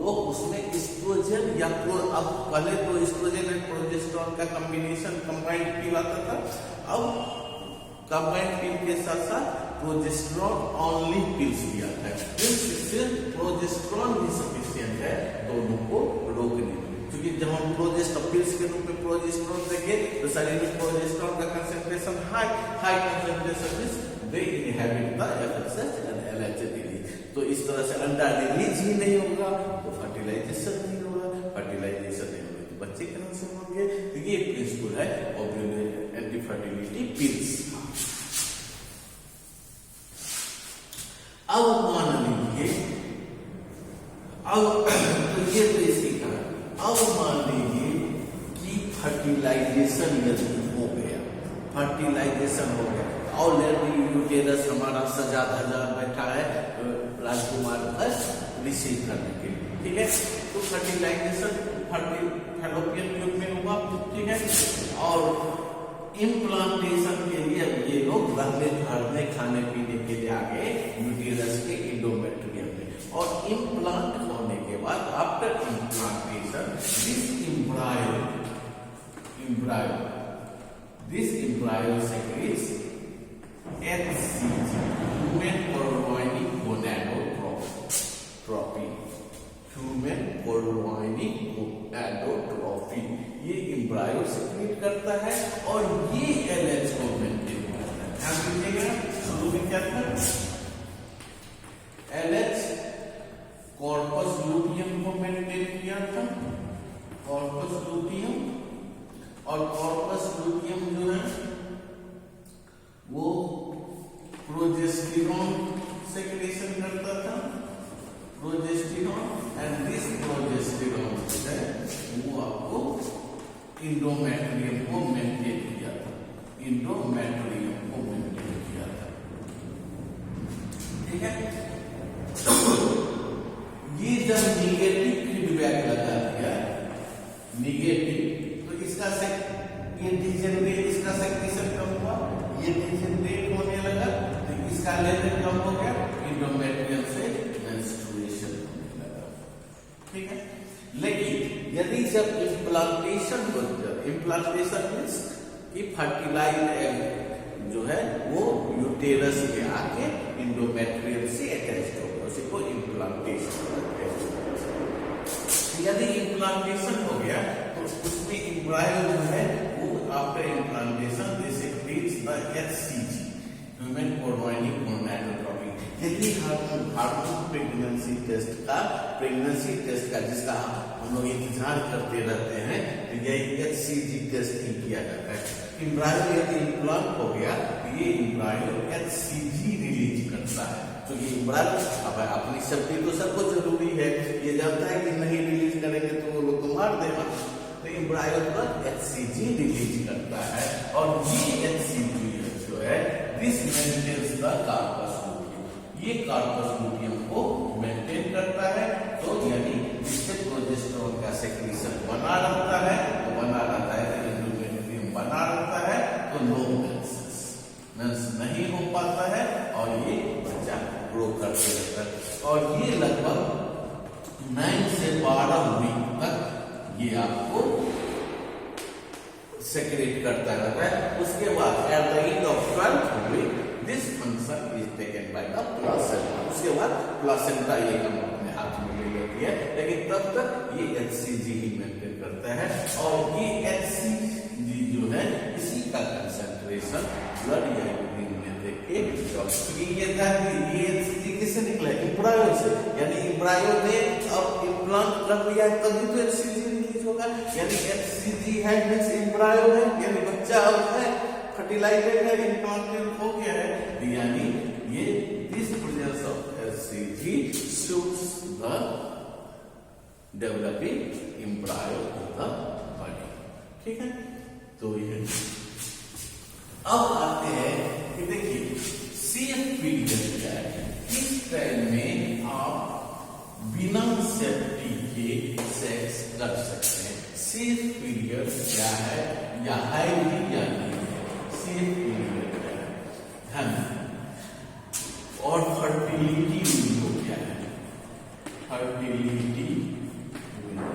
वो उसमें एस्ट्रोजन या अब पहले तो एस्ट्रोजन एंड प्रोजेस्टेरॉन का कॉम्बिनेशन कंबाइंड पिल आता था, अब कंबाइंड पिल के साथ साथ प्रोजेस्टेरॉन ओनली पिल्स भी आता है। सिर्फ प्रोजेस्टेरॉन भी सफिशिएंट है दोनों को रोकने में, क्योंकि जब हम प्रोजेस्टेरॉन पिल्स के रूप में प्रोजेस्टेरॉन देंगे तो शरीर में प्रोजेस्टेरॉन का concentration high concentration they inhibit the FSH and LH release. तो इस तरह से अंडा रिलीज ही नहीं होगा तो फर्टिलाइजेशन नहीं होगा, फर्टिलाइजेशन नहीं होगा तो बच्चे कहां से होंगे? तो ये प्रिंसिपल है एंटी फर्टिलिटी पिल्स। अब मान लीजिए, अब तो ये तो इसी का, अब मान लीजिए कि फर्टिलाइजेशन यदि हो गया, फर्टिलाइजेशन हो गया, ऑलरेडी यूटेरस हमारा सजा धजा बैठा है राजकुमार बस रिसीव करने के लिए, ठीक है। तो फर्टिलाइजेशन फैलोपियन ट्यूब में हुआ, ठीक है। और इम्प्लांटेशन के लिए ये लोग रहने ठहरने खाने पीने के लिए आगे यूटेरस के एंडोमेट्रियम में, और इम्प्लांट होने के बाद after implantation this embryo This embryo secretes HCG, human chorionic gonadotrophy. Human chorionic gonadotrophy ये embryo secrete करता है और ये LH को मेंटेन करता है। ध्यान दीजिएगा, शुरू में क्या था? LH कॉर्पस लूटियम को मेंटेन किया था, कॉर्पस लूटियम, और कॉर्पस लूटियम जो है वो प्रोजेस्टेरॉन सेक्रेशन करता था, प्रोजेस्टेरॉन, एंड दिस प्रोजेस्टेरॉन जो है वो आपको इंडोमेट्रियम को मेंटेन किया था, इंडोमेट्रियम को मेंटेन किया था। ठीक है, ये जब निगेटिव फीडबैक लगा दिया, निगेटिव, तो इसका ये डिजेनरेट, इसका सेक्रेशन कम हुआ, ये डिजेनरेट होने लगा, तो इसका लेवल कम हो गया, इंडोमेट्रियम से मेंस्ट्रुएशन होने लगा। ठीक है, लेकिन यदि जब इम्प्लांटेशन हो, इम्प्लांटेशन मीन्स कि फर्टिलाइज एग जो है वो यूटेरस में आके इंडोमेट्रियम से अटैच हो गया, उसी को इम्प्लांटेशन कहते हैं। यदि इम्प्लांटेशन हो गया तो उसमें एम्ब्रायो जो है वो after implantation this secretes the HCG, human chorionic gonadotrophin. यदि हार्मोन प्रेगनेंसी टेस्ट का जिसका हम लोग इंतजार करते रहते हैं, तो यही HCG टेस्ट ही किया जाता है। एम्ब्रायो यदि इम्प्लांट हो गया तो ये एम्ब्रायो HCG रिलीज करता है। तो ये एम्ब्रायो अब अपनी सेफ्टी तो सबको जरूरी है, ये जानता है कि नहीं रिलीज करेंगे तो वो लोग को मार देगा, तो एम्ब्रायो पर HCG रिलीज करता है, और ये HCG जो है this maintains the corpus luteum, ये कार्पस लूटियम को मेंटेन करता है। तो यानी इससे प्रोजेस्टेरोन का सेक्रेशन बना रहता है, तो बना रहता है, इंडोमेट्रियम बना रहता है, तो नो मेंस नहीं हो पाता है, और ये बच्चा ग्रो करते रहता है। और ये लगभग 9 से 12 वीक तक ये आपको सेक्रेट करता रहता है। उसके बाद at the end of 12th week this function is taken by the placenta. उसके बाद प्लासेंटा ये काम अपने हाथ में ले लेती है, लेकिन तब तक ये HCG ही मेंटेन करता है, और ये HCG जो है इसी का कंसंट्रेशन ब्लड या यूरिन में देके ये था कि ये HCG किससे निकला? एम्ब्रायो से। यानी एम्ब्रायो ने अब इम्प्लांट कर दिया है, तभी तो HCG रिलीज होगा। यानी HCG है मींस एम्ब्रायो है, यानी बच्चा अब है, फर्टिलाइजेड है, इम्प्लांटेड हो गया है, यानी ये this presence of HCG suits the developing embryo of the body। ठीक है, तो ये अब आते हैं कि देखिए सेफ पीरियड क्या है। किस टाइम में आप बिना सेफ्टी के सेक्स कर सकते हैं? सेफ पीरियड क्या है, या हाईली या नहीं है? सेफ पीरियड क्या है, ध्यान। और फर्टिलिटी विंडो क्या है? फर्टिलिटी विंडो,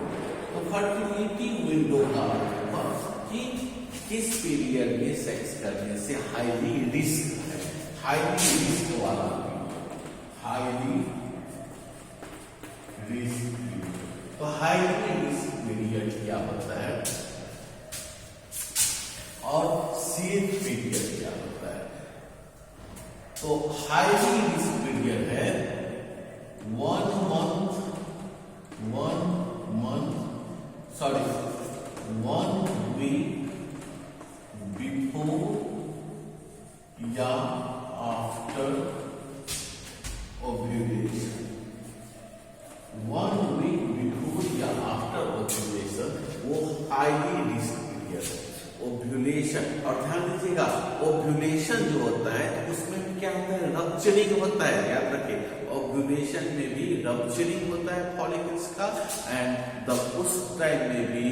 तो फर्टिलिटी विंडो का मतलब कि किस पीरियड में सेक्स करने से हाईली रिस्क है, हाईली रिस्क वाला पीरियड, हाईली रिस्क पीरियड। तो हाईली रिस्क पीरियड क्या होता है, और सेफ पीरियड क्या होता है? तो हाईली रिस्क पीरियड है 1 वीक बिफोर या आफ्टर ओव्यूलेशन। 1 वीक बिफोर या आफ्टर ओव्यूलेशन वो हाईली रिस्क पीरियड है। ओव्यूलेशन, और ध्यान दीजिएगा ओव्यूलेशन जो होता है उसमें क्या होता है, रप्चरिंग होता है, याद रखिए ओव्यूलेशन में भी रप्चरिंग होता है फॉलिकल्स का, एंड उस टाइम में भी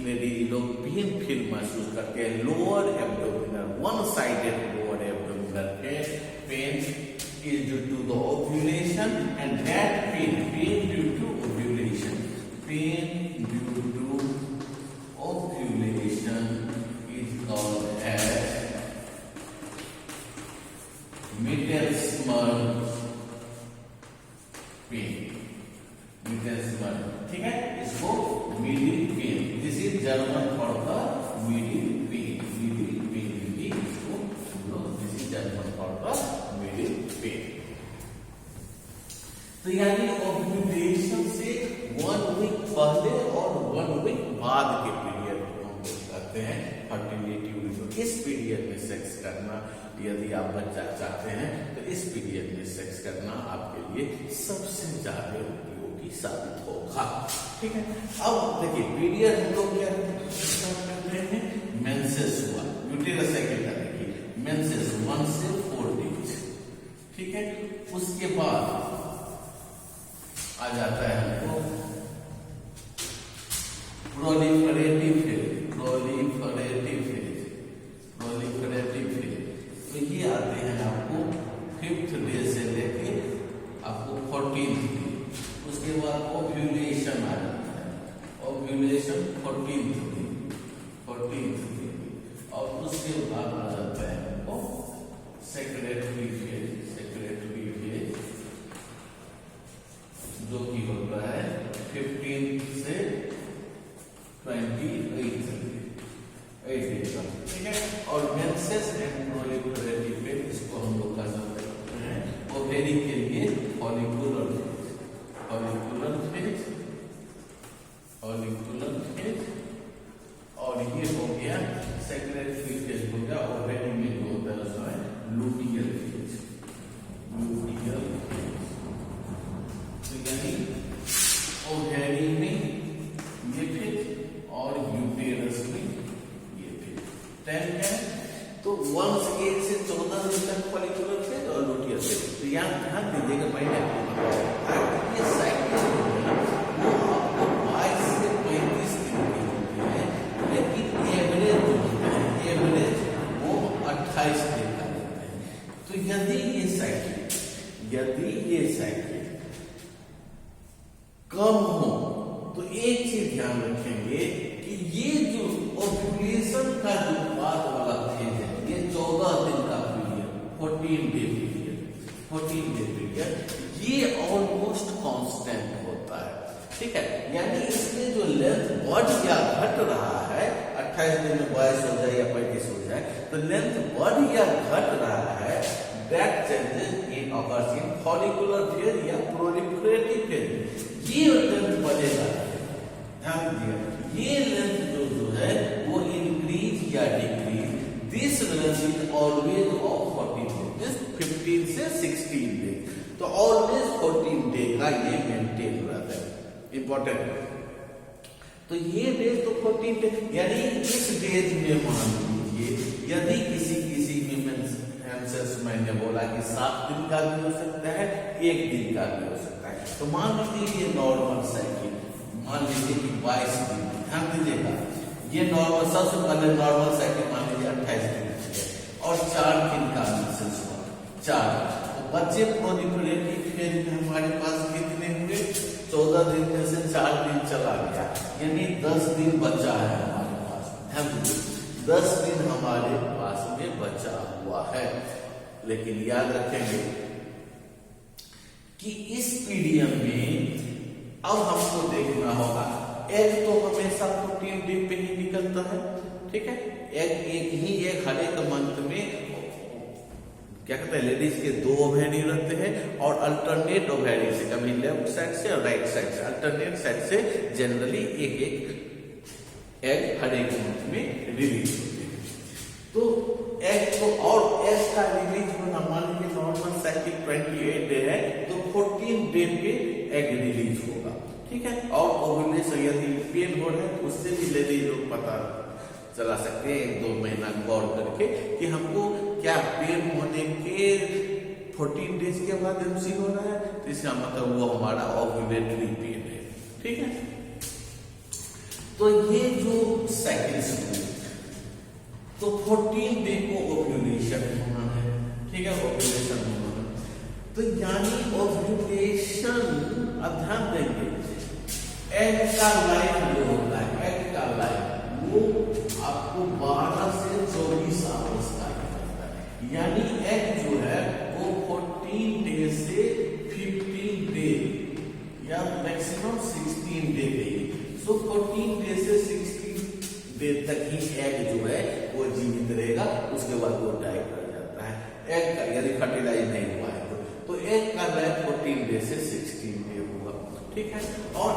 लेडी लोग पेन फील महसूस करते हैं। Lower abdominal, one sided lower abdominal pain is due to the ovulation, and that pain due to ovulation, pain due to ovulation is called as pain, ठीक है, इसको middle pain, this is German for the middle pain, इसको this is German for the middle pain. तो यानी ovulation से 1 week पहले और 1 week बाद के पीरियड को हम कहते हैं फर्टिलिटी विंडो। इस पीरियड में सेक्स करना, यदि आप बच्चा चाहते हैं तो इस पीरियड में सेक्स करना आपके लिए सबसे ज्यादा उपयोगी साबित होगा। ठीक है, अब देखिए पीरियड हम लोग क्या करते हैं, मेंसेस हुआ, यूटेरस साइकिल का देखिए, मेंसेस 1 से 4 डेज, ठीक है, उसके बाद आ जाता है हमको प्रोलिफरेटिव फेज, तो ये आते हैं आपको 5th डे से लेके आपको 14th डे, उसके बाद ओव्यूलेशन आ जाता है, ओव्यूलेशन 14th डे, और उसके बाद आ जाता है हमको सेक्रेटरी फेज, जो कि होता है 15 से 28 डेज, ठीक है, और मेंसेस एंड प्रोलिफरेटिव फेज, इसको हम लोग कर सकते हैं ओवेरी के लिए फॉलिकुलर फेज, और ये हो गया सेक्रेटरी फेज हो गया, ओवेरी में जो होता है उसमें लुटियल फेज, यानी ओवेरी में ये फेज और यूटेरस में ये फेज। 10 है तो 1 से 14 दिन तक फॉलिकुलर फेज और लुटियल फेज। तो यहाँ ध्यान दीजिएगा, मैंने ये साइकिल जो है वो आपको 22 से 35 दिन की होती है, लेकिन एवरेज जो होता है, एवरेज वो 28 दिन का होता है। तो यदि ये साइकिल कम हो तो एक चीज ध्यान रखेंगे कि ये जो ओव्यूलेशन का जो बाद वाला फेज है, ये 14 दिन का पीरियड, 14 डे पीरियड, ये ऑलमोस्ट कांस्टेंट होता है। ठीक है, यानी इसमें जो लेंथ बढ़ या घट रहा है, 28 दिन में 22 हो जाए या 35 हो जाए, तो लेंथ बढ़ या घट रहा है, that changes in occurs in follicular phase या प्रोलिफरेटिव फेज। ये लेंथ बढ़ेगा, ध्यान दीजिए, ये लेंथ जो है वो इंक्रीज या decrease, this length is always of 14 days, 15 से 16 डेज, तो ऑलवेज 14 डे का ये मेंटेन रहता है, इंपॉर्टेंट। तो ये डेज तो 14 डे, यानी इस डेज में मान लीजिए यदि किसी में मेंसेस, मैंने बोला कि 7 दिन का भी हो सकता है, 1 दिन का भी हो सकता है, तो मान लीजिए ये नॉर्मल साइकिल, मान लीजिए कि 22 दिन, ध्यान दीजिएगा, ये नॉर्मल, सबसे पहले नॉर्मल साइकिल मान लीजिए 28 दिन और 4 दिन का मेंसेस हुआ, 4, तो बच्चे प्रोलिफरेटिव फेज में हमारे पास कितने हुए, 14 दिन में से 4 दिन चला गया, यानी 10 दिन बचा है हमारे पास, ध्यान दीजिए, 10 दिन हमारे पास में बचा हुआ है। लेकिन याद रखेंगे कि इस पीरियड में अब हमको देखना होगा, एग तो हमेशा 14 डे पे ही निकलता है, ठीक है, एग हर एक मंथ में क्या कहते हैं, लेडीज के 2 ओवेरी रहते हैं और अल्टरनेट ओवेरी से, कभी लेफ्ट साइड से और राइट साइड से, अल्टरनेट साइड से जनरली एक एग हर एक मंथ में रिलीज होते हैं। तो एग को, और एग का रिलीज होना, मान लीजिए नॉर्मल साइकिल 28 डे है, तो 14 डे पे एग रिलीज होगा, ठीक है, और ओव्यूलेशन यदि पेन हो रहा है तो उससे भी लेडीज लोग पता चला सकते हैं 1-2 महीना गौर करके कि हमको क्या पेन होने के 14 डेज के बाद एमसी हो रहा है, तो इसका मतलब वो हमारा ओव्यूलेटरी पेन है, ठीक है। तो ये जो साइकिल्स हुए, तो 14 डे को ओव्यूलेशन होना है, ठीक है, ओव्यूलेशन होना है, तो यानी ओव्यूलेशन, अब ध्यान देंगे, एग का लाइफ जो होता है, एग का लाइफ वो आपको 12 से 24 आवर्स का होता है, यानी एग जो है वो 14 14 डे से 16 डे तक ही एग जो है वो जीवित रहेगा, उसके बाद वो डाई कर जाता है। एग का यदि फर्टिलाइज नहीं हुआ है तो एग का लाइफ 14 डे से 16 डे होगा, ठीक है। और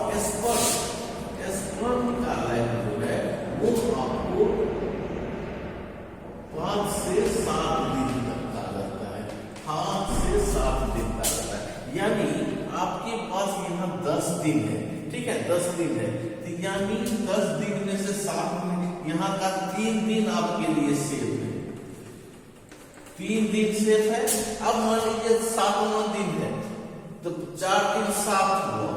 स्पर्म का लाइफ जो है वो आपको 5 से 7 दिन तक का रहता है, 5 से 7 दिन का रहता है। यानी आपके पास यहाँ 10 दिन है, ठीक है, 10 दिन है, तो यानी 10 दिन में से 7 दिन, यहाँ का 3 दिन आपके लिए सेफ है, 3 दिन सेफ है। अब मान लीजिए 7वां दिन है तो 4 दिन 7 हुआ,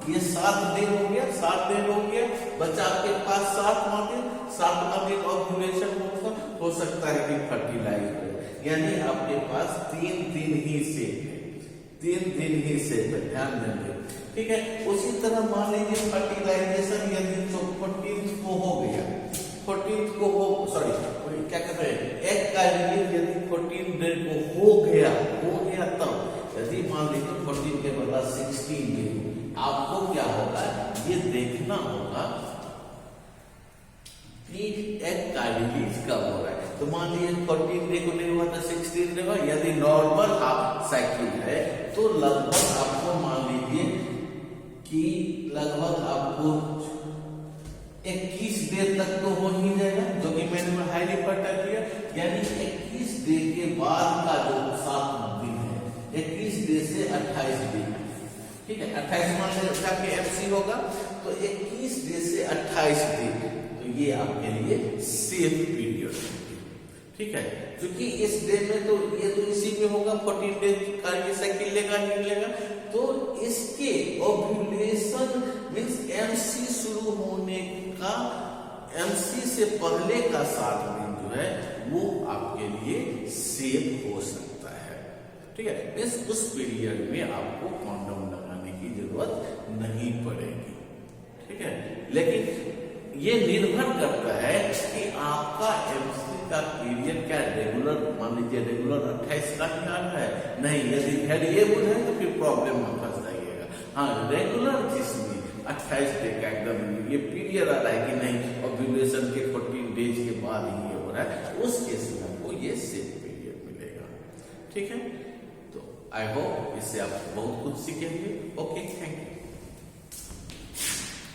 ये 7 दिन हो गया, 7 दिन हो गया, बच्चा आपके पास 7वां दिन, 7वां दिन ओव्यूलेशन हो सकता है कि फर्टिलाइज हो, यानी आपके पास 3 दिन ही सेफ है, 3 दिन ही सेफ है, ध्यान देंगे, ठीक है। उसी तरह मान लीजिए फर्टिलाइजेशन यदि 14th को हो गया, 14th को हो, सॉरी क्या कहते हैं, एग का रिलीज यदि 14 डे को हो गया तब, यदि मान लीजिए 14 के बदला 16 डे, आपको क्या होगा ये देखना होगा कि एग का रिलीज कब हो रहा है। तो मान लीजिए 14 डे को नहीं हुआ तो 16 डे हुआ, यदि नॉर्मल आप साइकिल है तो लगभग आपको मान लीजिए कि लगभग आपको 21 डे तक तो हो ही जाएगा, जो कि मैंने हाईली पता किया, यानी 21 डे के बाद का जो 7 दिन है, 21 डे से 28 दिन, ठीक है, 28 मान लीजिए एफसी होगा, तो 21 डे से 28 दिन, तो ये आपके लिए सेफ पीरियड है, ठीक है। क्योंकि इस डे में तो ये तो इसी में होगा, 14 डे का ये साइकिल लेगा नहीं लेगा, तो इसके ओव्यूलेशन मींस एमसी शुरू होने का, एमसी से पहले का 7 दिन जो है वो आपके लिए सेफ हो सकता है, ठीक है। उस पीरियड में आपको कॉन्डोम लगाने की जरूरत नहीं पड़ेगी, ठीक है। लेकिन ये निर्भर करता है कि आपका एमसी का पीरियड क्या रेगुलर, मान लीजिए रेगुलर 28 का ही आ रहा है, नहीं, यदि वेरिएबल है तो फिर प्रॉब्लम में फंस जाइएगा। हाँ, रेगुलर जिसमें 28 डे का एकदम ये पीरियड आ रहा है कि नहीं, ओव्यूलेशन के 14 डेज के बाद ही ये हो रहा है, उस केस में आपको ये सेफ पीरियड मिलेगा, ठीक है। तो आई होप इससे आप बहुत कुछ सीखेंगे। Okay, thank you.